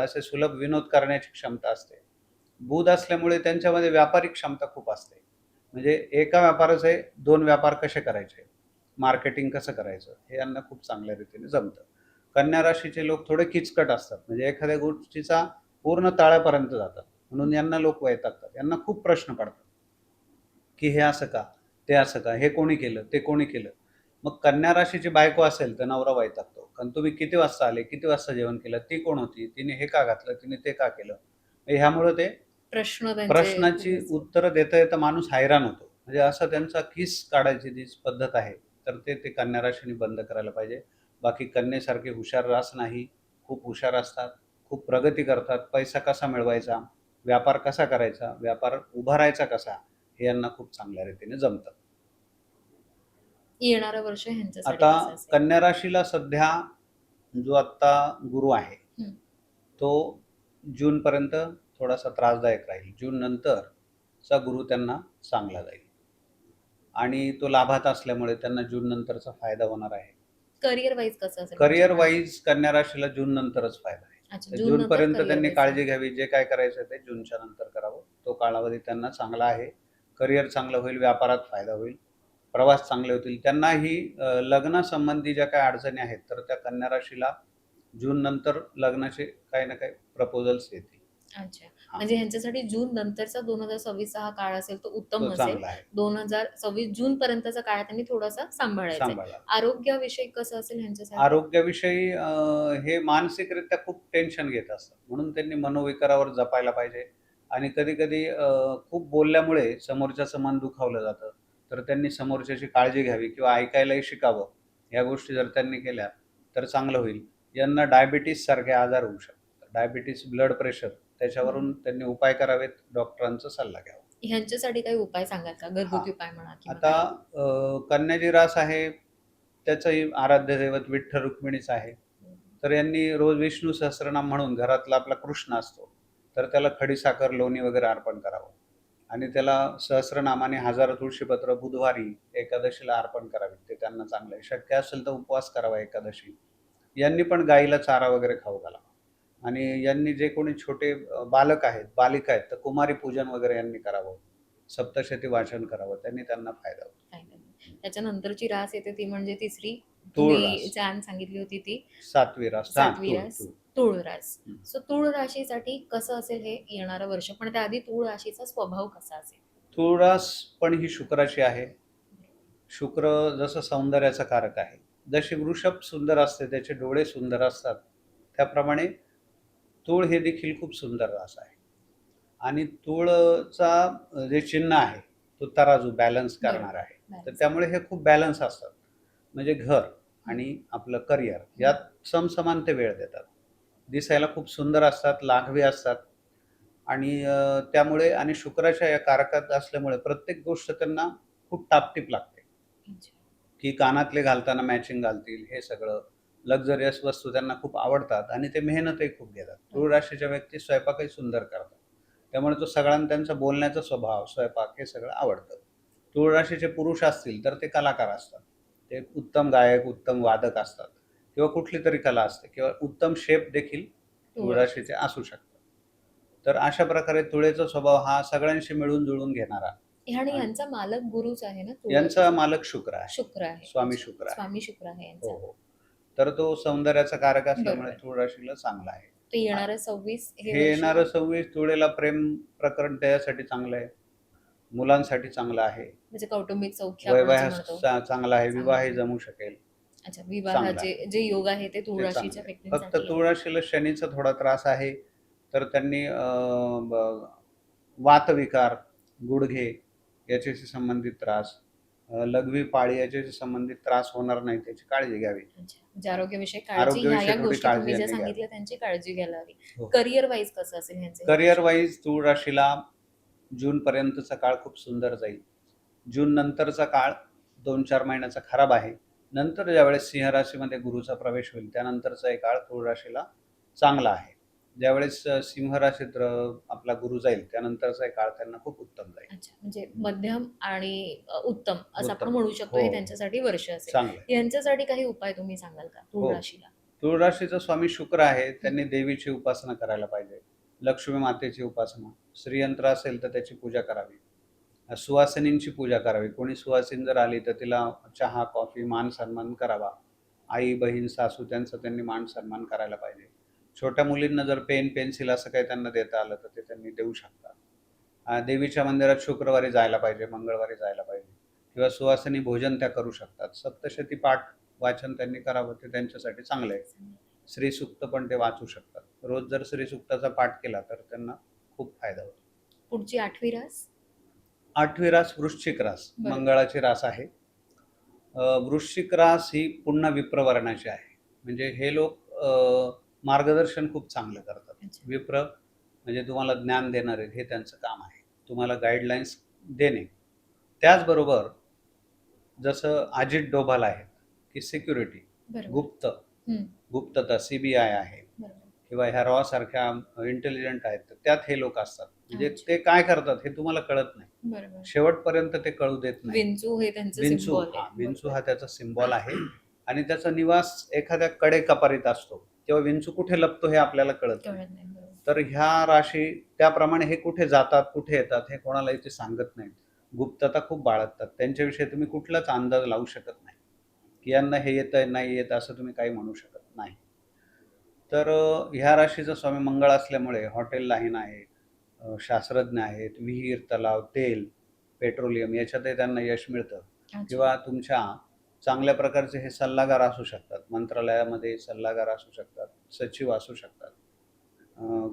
असे सुलभ विनोद करण्याची क्षमता असते. बुध असल्यामुळे त्यांच्यामध्ये व्यापारिक क्षमता खूप असते. म्हणजे एका व्यापाराचे 2 व्यापार कसे करायचे, मार्केटिंग कसं करायचं, हे यांना खूप चांगल्या रीतीने जमतं. कन्या राशीचे लोक थोडे किचकट असतात. म्हणजे एखाद्या गोष्टीचा पूर्ण तळापर्यंत जातात. म्हणून यांना लोक वैतागतात. यांना खूप प्रश्न पडतात, की हे असं का? ते असं का? हे कोणी केलं? ते कोणी केलं? मग कन्या राशीची बायको असेल तर नवरा वैतागतो. कारण तुम्ही किती वाजता आले? किती वाजता जेवण केलं? ती कोण होती? तिने हे का घातलं? तिने ते का केलं? ह्यामुळं ते प्रश्न त्यांचे प्रश्नाची खूपच उत्तरं देता माणूस हैराण होतो. म्हणजे असं त्यांचा किस काढायची जी पद्धत आहे, तर ते कन्या राशीने बंद करायला पाहिजे. बाकी कन्येसारखे हुशार रास नाही. खूप हुशार असतात, खूप प्रगती करतात. पैसा कसा मिळवायचा, व्यापार कसा करायचा, व्यापार उभारायचा कसा, हे यांना खूप चांगल्या रीतीने जमतं. येणारं वर्ष ह्यांच्यासाठी आता कसं असेल? कन्या राशीला सध्या जो आत्ता गुरु आहे, हं. तो जूनपर्यंत थोडासा त्रासदायक राहील. जून नंतरचा गुरु त्यांना चांगला जाईल आणि तो लाभात असल्यामुळे त्यांना जून नंतरचा फायदा होणार आहे. करियर वाईज कसं असेल म्हणजे करियर काय? वाईज कन्या राशीला जून नंतरच फायदा आहे. अच्छा, तर जून नंतर जूनपर्यंत करियर त्यांनी वाईज काळजी घ्यावी. जे काय करायचं ते जूनच्या नंतर करावं. तो कालावधी त्यांना चांगला आहे. करियर चांगलं होईल, व्यापारात फायदा होईल, प्रवास चांगले होतील. त्यांनाही लग्नासंबंधी ज्या काही अडचणी आहेत, तर त्या कन्या राशीला जून नंतर लग्नाचे काही ना काही प्रपोजल्स येतील. अच्छा. हां, म्हणजे ह्यांच्यासाठी जून नंतरचा 2026 हा काळ असेल तो उत्तम तो असेल. चांगला आहे. 2026 जून पर्यंतचा काळ त्यांनी थोडासा सांभाळायचा आहे. सांभाळा. आरोग्याविषयी कसं असेल ह्यांच्यासाठी? आरोग्याविषयी हे मानसिकरित्या खूप टेन्शन घेत असतात. म्हणून त्यांनी मनोविकारावर जपायला पाहिजे आणि कधी-कधी खूप बोलल्यामुळे समोरच्याचं मन दुखावलं जातं. तर त्यांनी समोरच्याची काळजी घ्यावी किंवा ऐकायलाही शिकावं. या गोष्टी जर त्यांनी केल्या तर चांगलं होईल. यांना डायबिटीज सारखे आजार होऊ शकतात. डायबिटीज, ब्लड प्रेशर त्याच्यावरून हं. त्यांनी उपाय करावेत. डॉक्टरांचा सल्ला घ्यावा. ह्यांच्यासाठी काही उपाय सांगाल का? हां. घरगुती उपाय म्हणा किंवा आता काही? कन्या जी रास आहे, त्याचंही आराध्य दैवत विठ्ठल रुक्मिणीच आहे. तर यांनी रोज विष्णू सहस्त्रनाम म्हणून घरातला आपला कृष्ण असतो, तर त्याला खडीसाखर, लोणी वगैरे अर्पण करावं आणि त्याला सहस्त्रनामाने 1000 तुळशीपत्र बुधवारी एकादशीला अर्पण करावे. ते त्यांना चांगलं आहे. शक्य असेल तर उपवास करावा एकादशी. यांनी पण गाईला चारा वगैरे खाऊ घालावा आणि यांनी जे कोणी छोटे बालक आहेत, बालिका आहेत, तर कुमारी पूजन वगैरे यांनी करावं. सप्तशती वाचन करावं. त्यांनी त्यांना फायदा होतो. फायदा नाही. त्याच्यानंतरची रास येते ती म्हणजे तिसरी तूळ तुम्ही रास, जान सांगितली होती ती 7वी रास. हां, 7वी तूळ, रास, तूळ. तूळ रास. हं. सो तूळ राशीसाठी कसं असेल हे येणारं वर्ष? पण त्याआधी तूळ राशीचा स्वभाव कसा असेल? तूळ रास पण ही शुक्राची आहे. शुक्र जसं सौंदर्याचा कारक आहे. जशी वृषभ सुंदर असते, त्याचे डोळे सुंदर असतात, त्याप्रमाणे तूळ हे देखील खूप सुंदर रास आहे. आणि तूळचा जे चिन्ह आहे, तो तराजू बॅलन्स करणारा बरोबर. आहे. तर बॅलन्स. त्यामुळे हे खूप बॅलन्स असतात. म्हणजे घर हं, आणि आपलं करिअर हं. यात समसमान ते वेळ देतात. दिसायला खूप सुंदर असतात, लाघवी असतात आणि त्यामुळे आणि शुक्राच्या या कारकात असल्यामुळे प्रत्येक गोष्ट त्यांना खूप टापटीप लागते. अच्छा. की कानातले घालताना मॅचिंग घालतील, हे सगळं लक्झरियस वस्तू त्यांना खूप आवडतात आणि ते मेहनतही खूप घेतात. हो. तूळ राशीच्या व्यक्ती स्वयंपाकही सुंदर करतात. त्यामुळे तो सगळ्यांना त्यांचा बोलण्याचा स्वभाव, स्वयंपाक हे सगळं आवडतं. तूळ राशीचे पुरुष असतील तर ते कलाकार असतात. ते उत्तम गायक, उत्तम वादक असतात किंवा कुठली तरी कला असते किंवा उत्तम शेफ देखील तूळ तूळ राशीचा. राशीचे असू शकतात. तर अशा प्रकारे तुळेचा स्वभाव हा सगळ्यांशी मिळून-जुळून घेणारा आणि आणि यांचा मालक गुरुच आहे ना तूळ यांचा राशीचा? मालक शुक्र आहे. शुक्र आहे. स्वामी अच्छा. शुक्र आहे. स्वामी शुक्र आहे हो, यांचा. हो. तर तो सौंदर्याचा कारक असल्यामुळे बरोबर. तूळ राशीला चांगला आहे. तर आ येणारं 26 हे हे वर्ष येणारं 26 तुळेला प्रेम प्रकरण त्याच्यासाठी चांगलं आहे. मुलांसाठी चांगलं आहे. म्हणजे कौटुंबिक सौख्य आपण जे वैवाहिक म्हणतो चांगला आहे. चांगलं विवाहही आहे. जमू शकेल. अच्छा, चांगलं आहे. विवाहाचे जे योग आहे ते तूळ ते राशीच्या चांगलं आहे. फक्त व्यक्तींसाठी तूळ आहे. राशीला शनीचा थोडा त्रास आहे. तर त्यांनी ब वातविकार, गुडघे याच्याशी संबंधित त्रास, लघवी पाळी याच्याशी संबंधित त्रास होणार नाही त्याची काळजी घ्यावी. अच्छा. म्हणजे आरोग्याविषयी काळजी आरोग्याविषयी ह्या थोडी गोष्टी काळजी तुम्ही ज्या यांनी घ्यावी. सांगितल्या त्यांची काळजी घ्यायला हवी. हो. करियर वाईज कसं असेल ह्यांचं हे करिअर वर्ष? वाईज तूळ राशीला जूनपर्यंतचा काळ खूप सुंदर जाईल. जून नंतरचा काळ 2-4 महिन्याचा खराब आहे. नंतर ज्यावेळेस सिंह राशीमध्ये गुरूचा प्रवेश होईल, त्यानंतरचा एक काळ तूळ राशीला चांगला आहे. ज्यावेळेस सिंह राशीत आपला गुरु जाईल, त्यानंतरचा एक काळ त्यांना खूप उत्तम जाईल. अच्छा. म्हणजे मध्यम आणि उत्तम असं आपण उत्तम. म्हणू शकतो हो, हे त्यांच्यासाठी वर्ष असेल. चांगलं आहे. यांच्यासाठी काही उपाय तुम्ही सांगाल का तूळ हो. राशीला? तूळ राशीचा स्वामी शुक्र आहे. हं. त्यांनी देवीची उपासना करायला पाहिजे. लक्ष्मी मातेची उपासना. श्रीयंत्र असेल तर त्याची पूजा करावी. सुवासिनींची पूजा करावी. कोणी सुवासीन जर आली तर तिला चहा, कॉफी, मान-सन्मान करावा. आई, बहीण, सासू त्यांचा त्यांनी मान-सन्मान करायला पाहिजे. छोट्या मुलींना जर पेन, पेन्सिल असं काही त्यांना देता आलं तर ते त्यांनी देऊ शकतात. देवीच्या मंदिरात शुक्रवारी जायला पाहिजे, मंगळवारी जायला पाहिजे किंवा सुवासिनी भोजन त्या करू शकतात. सप्तशती पाठ वाचन त्यांनी करावं ते त्यांच्यासाठी चांगलं आहे. श्रीसूक्त पण ते वाचू शकतात. रोज जर श्रीसूक्ताचा पाठ केला तर त्यांना खूप फायदा होतो. पुढची 8वी रास. 8वी रास वृश्चिक रास, बरोबर. मंगळाची रास आहे. वृश्चिक रास ही पुन्हा विप्रवर्णाची आहे. म्हणजे हे लोक मार्गदर्शन खूप चांगलं करतात. अच्छा. विप्र म्हणजे तुम्हाला ज्ञान देणारे हे त्यांचं काम आहे. तुम्हाला गाईडलाईन्स देणे. त्याचबरोबर जसं अजित डोभाल आहेत, की सिक्युरिटी, बरोबर. गुप्त, हं. गुप्तता, सीबीआय आहे बरोबर. किंवा ह्या रॉ सारख्या इंटेलिजंट आहेत, तर त्यात हे लोक असतात. म्हणजे अच्छा. ते काय करतात हे तुम्हाला कळत नाही. बरोबर. शेवटपर्यंत ते कळू देत नाही. विंचू हे त्यांचं विंचू सिम्बॉल हा आहे. विंचू बरोबर. हा त्याचा सिम्बॉल आहे आणि त्याचा निवास एखाद्या कडेकपारीत असतो. तेव्हा विंचू कुठे लपतो हे आपल्याला कळत नाही. कळत नाही. बरोबर. तर ह्या राशी त्याप्रमाणे हे कुठे जातात, कुठे येतात हे कोणालाही ते सांगत नाहीत. गुप्तता खूप बाळगतात. त्यांच्याविषयी तुम्ही कुठलाच अंदाज लावू शकत नाही, की यांना हे येतंय, नाही येत असं तुम्ही काही म्हणू शकत नाही. तर ह्या राशीचा स्वामी मंगळ असल्यामुळे हॉटेल लाईन आहे, शास्त्रज्ञ आहेत, विहीर, तलाव, तेल, पेट्रोलियम याच्यातही त्यांना यश मिळतं. अच्छा. किंवा तुमच्या चांगल्या प्रकारचे हे सल्लागार असू शकतात. मंत्रालयामध्ये सल्लागार असू शकतात, सचिव असू शकतात.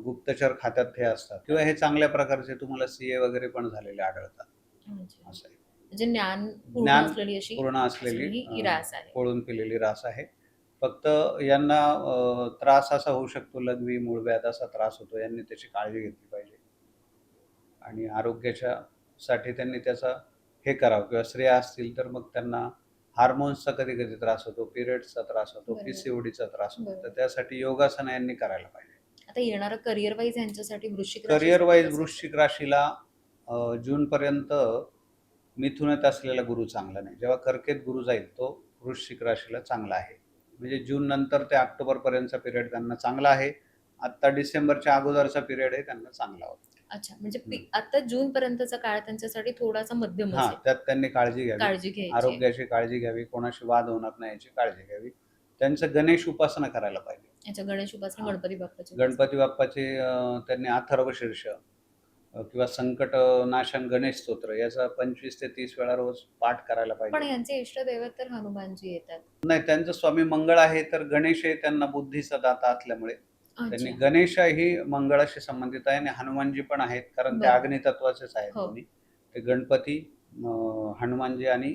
गुप्तचर खात्यात हे असतात किंवा हे चांगल्या प्रकारचे तुम्हाला सीए वगैरे पण झालेले आढळतात. अच्छा. असं आहे. म्हणजे ज्ञान पूर्ण ज्ञान असलेली अशी पूर्ण असलेली ही रास आहे. पळून पिलेली रास आहे. फक्त यांना त्रास असा होऊ शकतो, लघवी, मूळव्याध असा त्रास होतो. यांनी त्याची काळजी घेतली पाहिजे आणि आरोग्याच्या साठी त्यांनी त्याचा हे करावं किंवा स्त्रिया असतील तर मग त्यांना हार्मोन्सचा कधी-कधी त्रास होतो, पिरियड्सचा त्रास होतो, बरोबर. पीसीओडीचा त्रास होतो. तर बरोबर. त्यासाठी योगासनं यांनी करायला पाहिजे. आता येणारं करिअर वाईज यांच्यासाठी वृश्चिक राशीसाठी करिअर वाईज कसं वृश्चिक राशीला जूनपर्यंत मिथुनात असलेला गुरु चांगला नाही. जेव्हा कर्केत गुरु जाईल तो वृश्चिक राशीला चांगला आहे. म्हणजे जून नंतर ते ऑक्टोबरपर्यंतचा पिरियड त्यांना चांगला आहे. आत्ता डिसेंबरच्या अगोदरचा पिरियड आहे त्यांना चांगला होता. अच्छा. म्हणजे आता जून पर्यंतचा काळ त्यांच्यासाठी थोडासा मध्यम हां, असेल. त्यात त्यांनी काळजी घ्यावी. काळजी घ्यायची आहे. आरोग्याची काळजी घ्यावी, कोणाशी वाद होणार नाही याची काळजी घ्यावी. त्यांचं गणेश उपासना करायला पाहिजे. अच्छा. गणेश उपासना, हां. गणपती बाप्पाची गणपती बाप्पाचे त्यांनी अथर्वशीर्ष किंवा संकट नाशन गणेश स्तोत्र याचा 25 ते 30 वेळा रोज पाठ करायला पण पाहिजे. यांचे इष्टदैवत तर हनुमानजी येतात. नाही, त्यांचं स्वामी मंगळ आहे तर गणेश हे त्यांना बुद्धीचा दाता असल्यामुळे त्यांनी अच्छा. गणेश ही मंगळाशी संबंधित आहे आणि हनुमानजी पण आहेत कारण ते बरं. अग्नितत्वाचेच आहेत हो. दोन्ही. ते गणपती, हनुमानजी आणि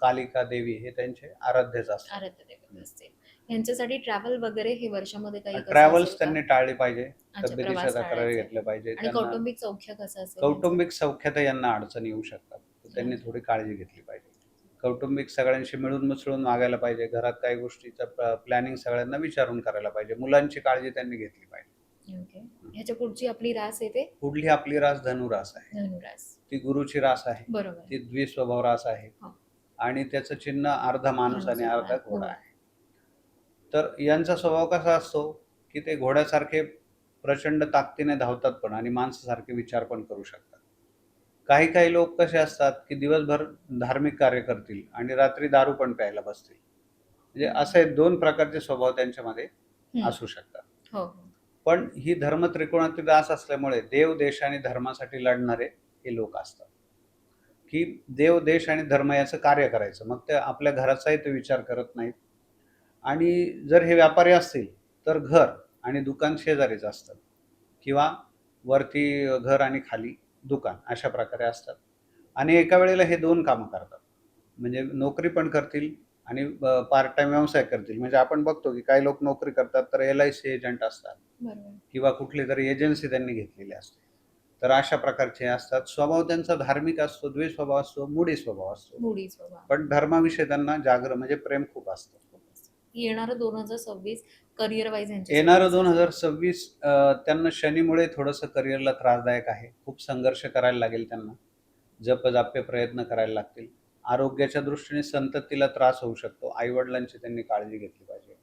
कालिका देवी हे त्यांचे आराध्यच असतात. आराध्य दैवत असते. यांच्यासाठी ट्रॅव्हल वगैरे हे वर्षामध्ये काही कसं ट्रॅव्हल्स असेल का? त्यांनी टाळली पाहिजे. अच्छा. तब्येतीच्या प्रवास तक्रारी टाळायचा. घेतल्या पाहिजे. आणि त्यांना कौटुंबिक सौख्य कसं असेल? कौटुंबिक सौख्यातही यांना अडचणी येऊ शकतात. तर त्यांनी अच्छा. थोडी काळजी घेतली पाहिजे. कौटुंबिक सगळ्यांशी मिळून मिसळून वागायला पाहिजे. घरात काही गोष्टीचं प्लॅनिंग सगळ्यांना विचारून करायला पाहिजे. मुलांची काळजी त्यांनी घेतली पाहिजे. ओके. ह्याच्या पुढची आपली रास येते पुढली आपली रास धनुरास आहे. धनुरास. ती गुरुची रास आहे. बरोबर. ती द्विस्वभाव रास आहे हो. आणि त्याचं चिन्ह अर्धा माणूस आणि माणूस अर्धा आहे. घोडा हो. आहे. तर यांचा स्वभाव कसा असतो, की ते घोड्यासारखे प्रचंड ताकदीने धावतात पण आणि माणसासारखे विचार पण करू शकतात. काही लोक कसे असतात, की दिवसभर धार्मिक कार्य करतील आणि रात्री दारू पण प्यायला बसतील. म्हणजे असे 2 प्रकारचे स्वभाव त्यांच्यामध्ये हं. असू शकतात. हो, हो. पण ही धर्म त्रिकोणातील रास असल्यामुळे देव, देश आणि धर्मासाठी लढणारे हे लोक असतात, की देव, देश आणि धर्म याचं कार्य करायचं. मग ते आपल्या घराचाही ते विचार करत नाहीत आणि जर हे व्यापारी असतील, तर घर आणि दुकान शेजारीच असतं किंवा वरती घर आणि खाली दुकान अशा प्रकारे असतात आणि एका वेळेला हे 2 कामं करतात. म्हणजे नोकरी पण करतील आणि पार्ट टाईम व्यवसाय करतील. म्हणजे आपण बघतो, की काही लोक नोकरी करतात, तर LIC एजंट असतात बरोबर. किंवा कुठलीतरी एजन्सी त्यांनी घेतलेली असते. तर अशा प्रकारचे असतात. स्वभाव त्यांचा धार्मिक असतो, द्वेषस्वभाव असतो, मूढी स्वभाव असतो. मूडी स्वभाव. पण धर्माविषयी त्यांना म्हणजे प्रेम खूप असतं. येणारं 2026 करिअर वाईज येणारं 2026 त्यांना शनीमुळे थोडंसं करिअरला त्रासदायक आहे. खूप संघर्ष करायला लागेल त्यांना. जपजाप्य प्रयत्न करायला लागतील. आरोग्याच्या दृष्टीने संततीला त्रास होऊ शकतो. आई-वडिलांची त्यांनी काळजी घेतली पाहिजे.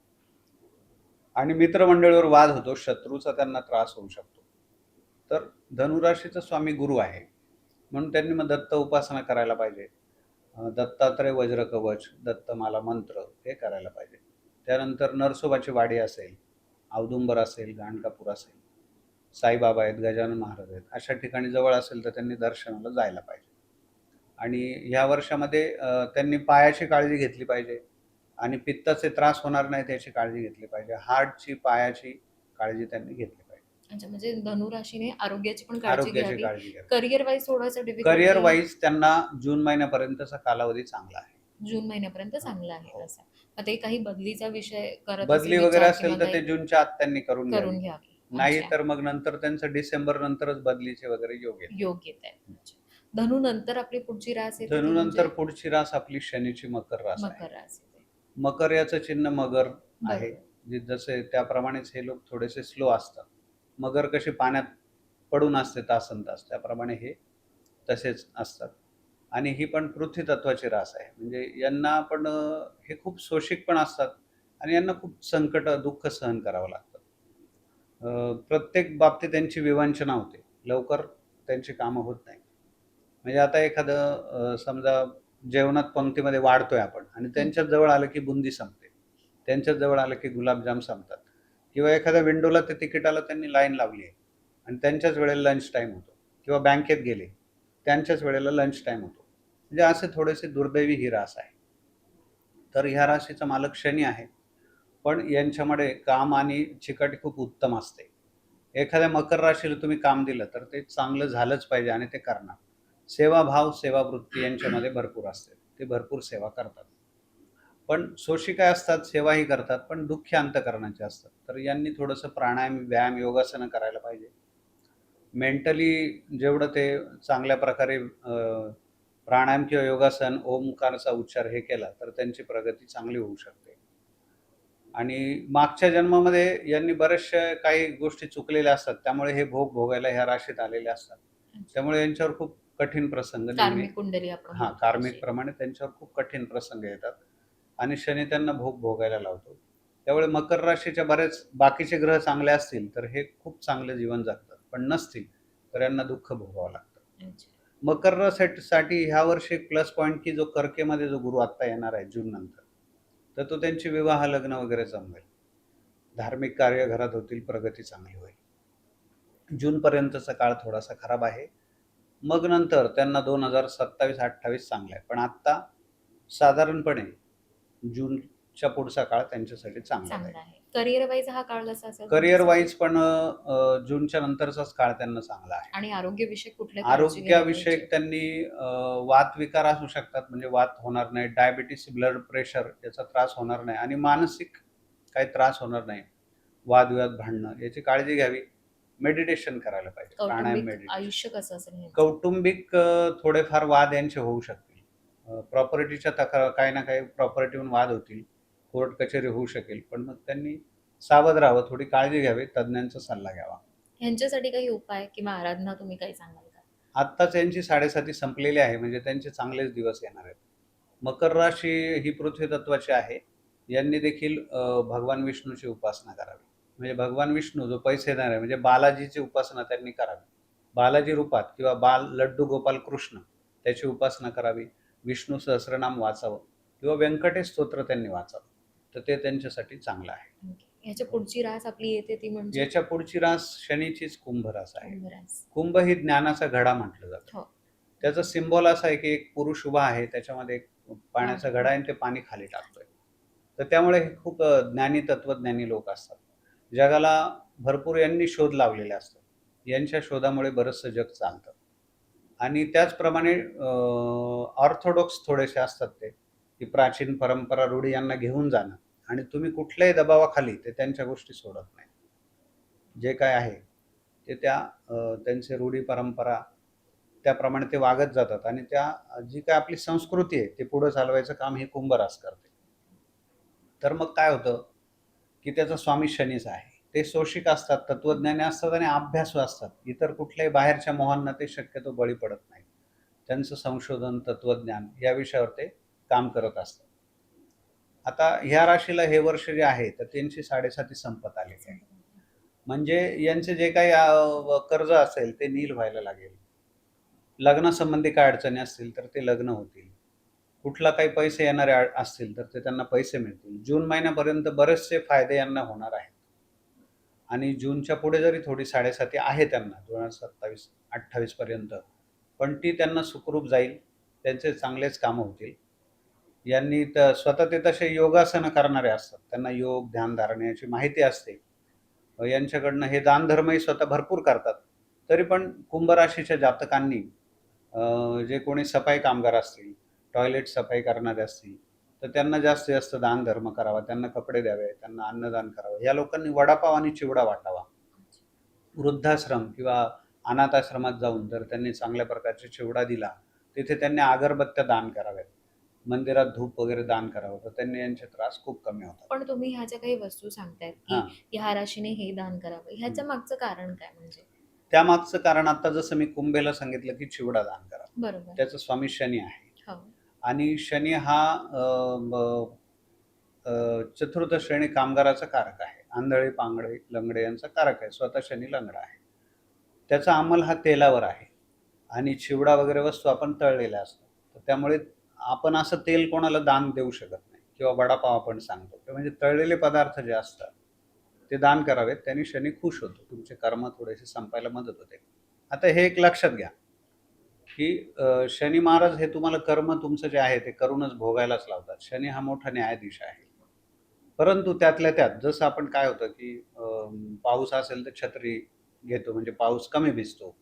आणि मित्रमंडळीवर वाद होतो, शत्रूचा त्यांना त्रास होऊ शकतो. तर धनुराशीचा स्वामी गुरु आहे. म्हणून त्यांनी मग दत्त उपासना करायला पाहिजे. दत्तात्रय वज्र कवच, दत्तमाला मंत्र हे करायला पाहिजे. त्यानंतर नरसोबाची वाडी असेल, औदुंबर असेल, गाणगापूर असेल, साईबाबा आहेत, गजानन महाराज आहेत, अशा ठिकाणी जवळ असेल तर त्यांनी दर्शनाला जायला पाहिजे. आणि ह्या वर्षामध्ये त्यांनी पायाची काळजी घेतली पाहिजे आणि पित्ताचे त्रास होणार नाहीत याची काळजी घेतली पाहिजे. हार्टची, पायाची काळजी त्यांनी घेतली पाहिजे. अच्छा, म्हणजे धनुराशीने आरोग्याची पण काळजी आरोग्याची घ्यावी. काळजी घ्यावी. करिअर वाईज थोडंसं करिअर डिफिकल्टी वाईज त्यांना जून महिन्यापर्यंतचा कालावधी चांगला आहे. जून महिन्यापर्यंत चांगला हो. आहे असं. मग ते काही बदलीचा विषय करत बदली असेल वगैरे विचार किंवा असेल तर ते काही जूनच्या आत त्यांनी करून करून घ्यावी. घ्यावी. नाही अच्छा, तर मग नंतर त्यांचं डिसेंबर नंतरच बदलीचे वगैरे योग येतात. योग येत आहे. अच्छा. धनु नंतर आपली पुढची रास येते ती धनुनंतर म्हणजे पुढची रास आपली शनीची मकर रास आहे. मकर रास येते. मकर याचं चिन्ह मगर आहे. बरोबर. जे जसे त्याप्रमाणेच हे लोक थोडेसे स्लो असतात. मगर कशी पाण्यात पडून असते तासनतास, त्याप्रमाणे हे तसेच असतात. आणि ही पण पृथ्वी तत्वाची रास आहे. म्हणजे यांना पण हे खूप शोषिक पण असतात आणि यांना खूप संकट, दुःख सहन करावं लागतं. प्रत्येक बाबतीत त्यांची विवंचना होते. लवकर त्यांची कामं होत नाही. म्हणजे आता एखादं समजा जेवणात पंक्तीमध्ये वाढतोय आपण आणि त्यांच्याच जवळ आलं की बुंदी संपते. त्यांच्याच जवळ आलं की गुलाबजाम संपतात किंवा एखाद्या विंडोला ते तिकिटाला त्यांनी लाईन लावली आहे आणि त्यांच्याच वेळेला लंच टाईम होतो किंवा बँकेत गेले, त्यांच्याच वेळेला लंच टाईम होतो. म्हणजे असे थोडेसे दुर्दैवी ही रास आहे. तर ह्या राशीचा मालक शनी आहे. पण यांच्यामध्ये काम आणि चिकाटी खूप उत्तम असते. एखाद्या मकर राशीला तुम्ही काम दिलं तर ते चांगलं झालंच पाहिजे आणि ते करणार. सेवाभाव, सेवावृत्ती यांच्यामध्ये भरपूर असते. ते भरपूर सेवा करतात. पण शोषिका असतात, सेवाही करतात, पण दुःखी अंतःकरणाचे असतात. तर यांनी थोडंसं प्राणायाम, व्यायाम, योगासनं करायला पाहिजे. मेंटली जेवढं ते चांगल्या प्रकारे प्राणायाम किंवा योगासन, ओमकारचा उच्चार हे केला तर त्यांची प्रगती चांगली होऊ शकते. आणि मागच्या जन्मामध्ये यांनी बऱ्याचशा काही गोष्टी चुकलेल्या असतात. त्यामुळे हे भोग भोगायला ह्या राशीत आलेले असतात. त्यामुळे यांच्यावर खूप कठीण प्रसंग नेहमी कार्मिक कुंडली आपण हां, म्हणतो कार्मिक तशी. प्रमाणे त्यांच्यावर खूप कठीण प्रसंग येतात आणि शनी त्यांना भोग भोगायला लावतो. त्यामुळे मकर राशीच्या बरेच बाकीचे ग्रह चांगले असतील तर हे खूप चांगलं जीवन जगतात. पण नसतील तर यांना दुःख भोगावं लागतं. अच्छा. मकर साठी ह्या वर्षी एक प्लस पॉइंट की जो कर्केमध्ये जो गुरु आत्ता येणार आहे जून नंतर, तर तो त्यांची विवाह, लग्न वगैरे जमवेल. धार्मिक कार्य घरात होतील, प्रगती चांगली होईल. जूनपर्यंतचा काळ थोडासा खराब आहे. मग नंतर त्यांना 2027-28 चांगला आहे. पण आत्ता साधारणपणे जूनच्या पुढचा काळ त्यांच्यासाठी चांगला चांगला राहील. आहे. करिअर वाईज हा काळ कसा असेल करिअर तुमच्यासाठी? वाईज पण जूनच्या नंतरचाच काळ त्यांना चांगला आहे. आणि आरोग्यविषयक कुठल्या काळजी घ्यायला आरोग्याविषयक पाहिजे? त्यांनी वातविकार असू शकतात, म्हणजे वात होणार नाही, डायबिटीस, ब्लड प्रेशर याचा त्रास होणार नाही आणि मानसिक काही त्रास होणार नाही. वादविवाद, भांडणं याची काळजी घ्यावी. मेडिटेशन करायला पाहिजे, प्राणायाम, कौटुंबिक मेडिटेशन. आयुष्य कसं असेल ह्यांचं? कौटुंबिक थोडेफार वाद यांचे होऊ शकतील. प्रॉपर्टीच्या तक्रार, काही ना काही प्रॉपर्टीहून वाद होतील. कोर्ट कचेरी होऊ शकेल. पण मग त्यांनी सावध राहावं, थोडी काळजी घ्यावी, तज्ञांचा सल्ला घ्यावा. ह्यांच्यासाठी काही उपाय किंवा आराधना तुम्ही काही सांगाल का? आत्ताच यांची 7.5 संपलेली आहे, म्हणजे त्यांचे चांगलेच दिवस येणार आहेत. मकर राशी ही पृथ्वी तत्वाची आहे. यांनी देखील भगवान विष्णूची उपासना करावी. म्हणजे भगवान विष्णू जो पैसे देणार आहे, म्हणजे बालाजीची उपासना त्यांनी करावी. बालाजी रूपात किंवा लड्डू गोपाल कृष्ण त्याची उपासना करावी. विष्णू सहस्रनाम वाचावं किंवा व्यंकटेश स्तोत्र त्यांनी वाचावं. तर ते त्यांच्यासाठी चांगलं आहे. ओके. ह्याच्या पुढची रास आपली येते ती म्हणजे याच्या पुढची रास शनीचीच कुंभ रास आहे. कुंभ रास. कुंभ ही ज्ञानाचा घडा म्हटलं जातं. हो. त्याचा सिम्बॉल असा आहे की एक पुरुष उभा आहे, त्याच्यामध्ये एक पाण्याचा घडा आहे आणि ते पाणी खाली टाकतोय. तर त्यामुळे हे खूप ज्ञानी, तत्वज्ञानी लोक असतात. जगाला भरपूर यांनी शोध लावलेले असतात. यांच्या शोधामुळे बरचसं जग चालतं. आणि त्याचप्रमाणे ऑर्थोडॉक्स थोडेसे असतात ते, की प्राचीन परंपरा, रूढी यांना घेऊन जाणं आणि तुम्ही कुठल्याही दबावाखाली ते त्यांच्या गोष्टी सोडत नाही. जे काय आहे ते त्यांचे रूढी, परंपरा त्याप्रमाणे ते वागत जातात आणि जी काय आपली संस्कृती आहे ते पुढे चालवायचं काम ही कुंभ रास करते. तर मग काय होतं, की त्याचा स्वामी शनीच आहे. ते शोषिक असतात, तत्वज्ञानी असतात आणि अभ्यासू असतात. इतर कुठल्याही बाहेरच्या मोहांना ते शक्यतो बळी पडत नाहीत. त्यांचं संशोधन, तत्वज्ञान या विषयावर ते काम करत असतात. आता ह्या राशीला हे वर्ष जे आहे तर त्यांची 7.5 संपत आलेली आहे. म्हणजे यांचे जे काही कर्ज असेल ते नील व्हायला लागेल. लग्नासंबंधी काय अडचणी असतील तर ते लग्न होतील. कुठला काही पैसे येणारे असतील तर ते त्यांना पैसे मिळतील. जून महिन्यापर्यंत बरेचसे फायदे यांना होणार आहेत. आणि जूनच्या पुढे जरी थोडी साडेसाती आहे त्यांना 2027-28 पर्यंत, पण ती त्यांना सुखरूप जाईल. त्यांचे चांगलेच कामं होतील. यांनी स्वतः ते तसे योगासनं करणारे असतात. त्यांना योग, ध्यानधारणा याची माहिती असते. यांच्याकडनं हे दानधर्मही स्वतः भरपूर करतात. तरी पण कुंभ राशीच्या जातकांनी जे कोणी सफाई कामगार असतील, टॉयलेट सफाई करणारे असतील, तर त्यांना जास्तीत जास्त दानधर्म करावा. त्यांना कपडे द्यावे, त्यांना अन्नदान करावं. या लोकांनी वडापाव आणि चिवडा वाटावा. वृद्धाश्रम किंवा अनाथ आश्रमात जाऊन जर त्यांनी चांगल्या प्रकारचा चिवडा दिला, तिथे त्यांनी अगरबत्त्या दान कराव्यात. मंदिरात धूप वगैरे दान करावं, तर त्यांनी यांचे त्रास खूप कमी होतात. पण तुम्ही ह्या ज्या काही वस्तू सांगतायत की हां. ह्या राशीने हे दान करावं, ह्याच्या मागचं कारण काय म्हणजे? त्यामागचं कारण आता जसं मी कुंभेला सांगितलं, की चिवडा दान करा. बरोबर. त्याचा स्वामी शनी आहे. हो. आणि शनी हा चतुर्थ श्रेणी कामगाराचा कारक आहे. आंधळे, पांगळे, लंगडे यांचा कारक आहे. स्वतः शनी लंगडा आहे. त्याचा अंमल हा तेलावर आहे आणि चिवडा वगैरे वस्तू आपण तळलेल्या असतात. तर त्यामुळे आपण असं तेल कोणाला दान देऊ शकत नाही किंवा वडापाव आपण सांगतो. ते म्हणजे तळलेले पदार्थ जे असतात, ते दान करावेत. त्यांनी शनी खुश होतो. तुमचे कर्म थोडेसे संपायला मदत होते. आता हे एक लक्षात घ्या, की शनी महाराज हे तुम्हाला कर्म तुमचं जे आहे ते करूनच भोगायलाच लावतात. शनी हा मोठा न्यायाधीश आहे. परंतु त्यातल्या त्यात जसं आपण काय होतं, की पाऊस असेल तर छत्री घेतो म्हणजे पाऊस कमी भिजतो.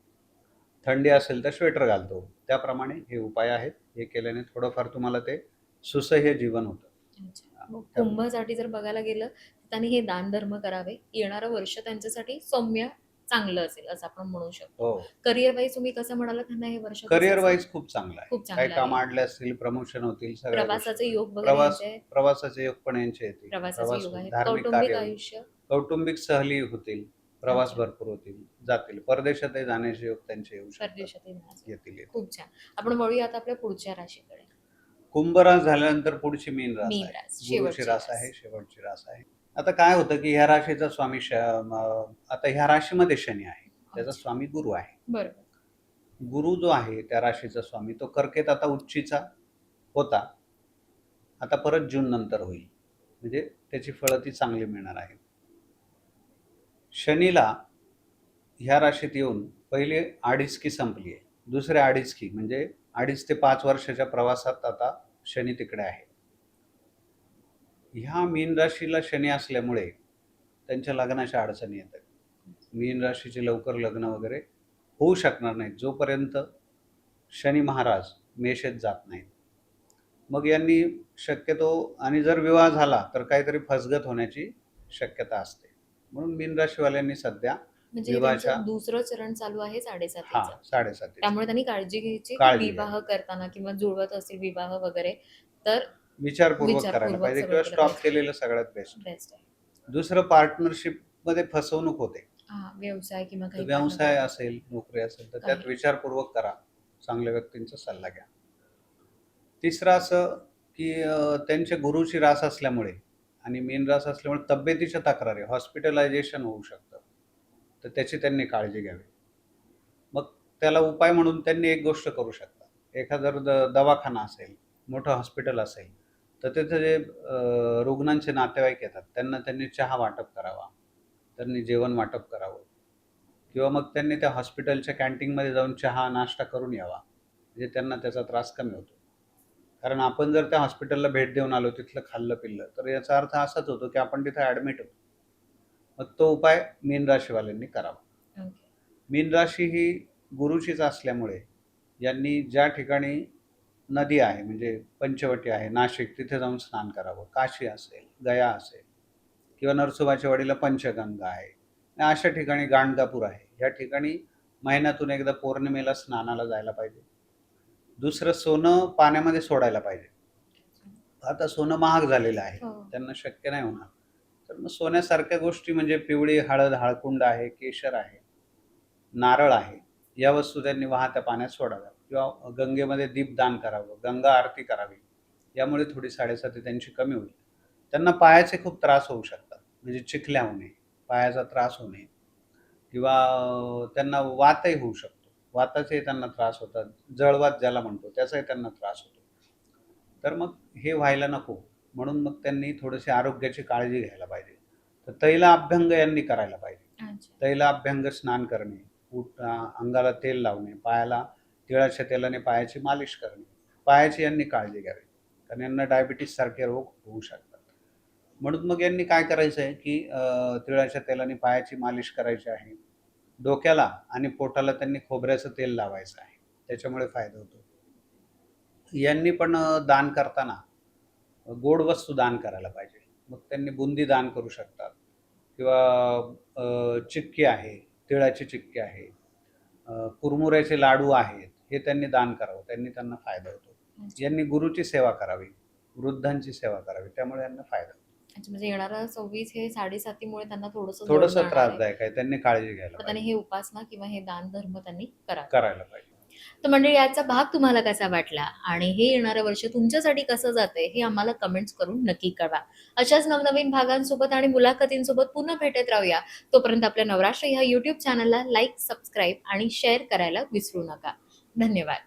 थंडी असेल तर स्वेटर घालतो. त्याप्रमाणे हे उपाय आहेत. हे केल्याने थोडंफार तुम्हाला ते सुसह्य जीवन होतं. अच्छा. मग कुंभासाठी जर बघायला गेलं तर त्यांनी हे दानधर्म करावे. येणारं वर्ष त्यांच्यासाठी सौम्य चांगलं असेल असं आपण म्हणू शकतो. हो. करिअर वाईज तुम्ही कसं म्हणालात त्यांना हे वर्ष कसं करिअर असेल? वाईज खूप चांगलं आहे. खूप काही चांगलं काम आहे. अडले असतील, प्रमोशन होतील, सगळ्या प्रवासाचे गोष्टी. योग वगैरे यांचे प्रवासाचे योग पण यांचे येतील. प्रवासाचे योग आहेत. धार्मिक कौटुंबिक कार्य, आयुष्य. कौटुंबिक सहली होतील. प्रवास अच्छा. भरपूर होतील, जातील. परदेशातही जाण्याचे योग त्यांचे येऊ शकतात. परदेशातही जाण्याचे. येतील. खूप छान. आपण वळूया आता आपल्या पुढच्या राशीकडे. कुंभ रास झाल्यानंतर पुढची मीन रास मीन आहे. रास, गुरुची शेवटची रास रास. आहे, शेवटची रास आहे. आता काय होतं, की ह्या राशीचा स्वामी आता ह्या राशीमध्ये शनी आहे. त्याचा अच्छा. स्वामी गुरु आहे. बरोबर. गुरु जो आहे त्या राशीचा स्वामी तो कर्केत आता उच्चीचा होता. आता परत जून नंतर होईल. म्हणजे त्याची फळं ती चांगली मिळणार आहेत. शनीला ह्या राशीत येऊन पहिले अडीचकी संपली आहे. दुसऱ्या अडीचकी म्हणजे 2.5 ते 5 वर्षाच्या प्रवासात आता शनी तिकडे आहे. ह्या मीन राशीला शनी असल्यामुळे त्यांच्या लग्नाच्या अडचणी येतात. मीन राशीचे लवकर लग्न वगैरे होऊ शकणार नाहीत जोपर्यंत शनी महाराज मेषेत जात नाहीत. मग यांनी शक्यतो आणि जर विवाह झाला तर काहीतरी फसगत होण्याची शक्यता असते. म्हणून मीन राशीवाल्यांनी सध्या म्हणजे विवाहाच्या त्यांचं दुसरं चरण चालू आहे हां, 7.5चं. 7.5 त्यामुळे त्यांनी काळजी घ्यायची की काळजी विवाह करताना किंवा जुळवत असेल विवाह वगैरे तर विचारपूर्वक करायला विचारपूर्वक पाहिजे सगळं किंवा केलं स्टॉप पाहिजे. केलेलं सगळ्यात बेस्ट. बेस्ट आहे. दुसरं पार्टनरशिपमध्ये फसवणूक होते. व्यवसाय किंवा तर काही व्यवसाय partner असेल, नोकरी असेल तर काही. त्यात विचारपूर्वक करा. चांगल्या व्यक्तींचा सल्ला घ्या. तिसरं असं, की त्यांच्या गुरुची रास असल्यामुळे आणि मीन रास असल्यामुळे तब्येतीच्या तक्रारी, हॉस्पिटलायझेशन होऊ शकतं. तर त्याची त्यांनी काळजी घ्यावी. मग त्याला उपाय म्हणून त्यांनी एक गोष्ट करू शकतात. एखादा जर दवाखाना असेल, मोठं हॉस्पिटल असेल, तर तिथे जे रुग्णांचे नातेवाईक येतात, त्यांना त्यांनी चहा वाटप करावा. त्यांनी जेवण वाटप करावं किंवा मग त्यांनी त्या हॉस्पिटलच्या कॅन्टीनमध्ये जाऊन चहा, नाश्ता करून यावा. म्हणजे त्यांना त्याचा त्रास कमी होतो. कारण आपण जर त्या हॉस्पिटलला भेट देऊन आलो, तिथलं खाल्लं-पिल्लं, तर याचा अर्थ असाच होतो, की आपण तिथे ॲडमिट होतो. मग तो उपाय मीन राशीवाल्यांनी करावा. Okay. मीन राशी ही गुरुचीच असल्यामुळे यांनी ज्या ठिकाणी नदी आहे म्हणजे पंचवटी आहे, नाशिक तिथे जाऊन स्नान करावं. काशी असेल, गया असेल किंवा नरसोबाच्या वाडीला पंचगंगा आहे. आणि अशा ठिकाणी गाणगापूर आहे. या ठिकाणी महिन्यातून एकदा पौर्णिमेला स्नानाला जायला पाहिजे. दुसरं सोनं पाण्यामध्ये सोडायला पाहिजे. आता सोनं महाग झालेलं आहे. हो. त्यांना शक्य नाही होणार. तर मग सोन्यासारख्या गोष्टी म्हणजे पिवळी हळद, हळकुंड आहे, केशर आहे, नारळ आहे. या वस्तू त्यांनी वाहत्या पाण्यात सोडाव्या किंवा गंगेमध्ये दीपदान करावं, गंगा आरती करावी. यामुळे थोडी साडेसाती त्यांची कमी होईल. त्यांना पायाचे खूप त्रास होऊ शकतात. म्हणजे चिखल्या होणे, पायाचा त्रास होणे किंवा त्यांना वातही होऊ शकतो. वाताचे त्यांना त्रास होतात, जळवात ज्याला म्हणतो त्याचाही त्यांना त्रास होतो. तर मग हे व्हायला नको म्हणून मग त्यांनी थोडीशी आरोग्याची काळजी घ्यायला पाहिजे. तर तैलाभ्यंग यांनी करायला पाहिजे. अच्छा. तैलाभ्यंग स्नान करणे, अंगाला तेल लावणे, पायाला तिळाच्या तेलाने पायाची मालिश करणे. पायाची यांनी काळजी घ्यावी. कारण यांना डायबिटीजसारखे रोग होऊ शकतात. म्हणून मग यांनी काय करायचं आहे, की तिळाच्या तेलाने पायाची मालिश करायची आहे. डोक्याला आणि पोटाला त्यांनी खोबऱ्याचं तेल लावायचं आहे. त्याच्यामुळे फायदा होतो. यांनी पण दान करताना गोड वस्तू दान करायला पाहिजे. मग त्यांनी बुंदी दान करू शकतात किंवा चिक्की आहे, तिळाची चिक्की आहे, कुरमुऱ्याचे लाडू आहेत, हे त्यांनी दान करावं. त्यांना फायदा होतो. अच्छा. यांनी गुरुची सेवा करावी, वृद्धांची सेवा करावी. त्यामुळे यांना फायदा होतो. अच्छा, म्हणजे येणारा 26 हे साडेसातीमुळे त्यांना थोडंसं जड थोडंसं जाणार आहे. त्रासदायक आहे. त्यांनी काळजी घ्यायला तर त्यांनी पाहिजे. हे उपासना किंवा हे दान धर्म त्यांनी करावे. करायला पाहिजे. तर मंडळी, याचा भाग तुम्हाला कसा वाटला आणि हे येणारं वर्ष तुमच्यासाठी कसं जातंय हे आम्हाला कमेंट्स करून नक्की कळवा. अशाच नवनवीन भागांसोबत आणि मुलाखतींसोबत पुन्हा भेटत राहूया. तोपर्यंत आपल्या नवराष्ट्र ह्या YouTube चॅनलला लाईक, सबस्क्राईब आणि शेअर करायला विसरू नका. धन्यवाद.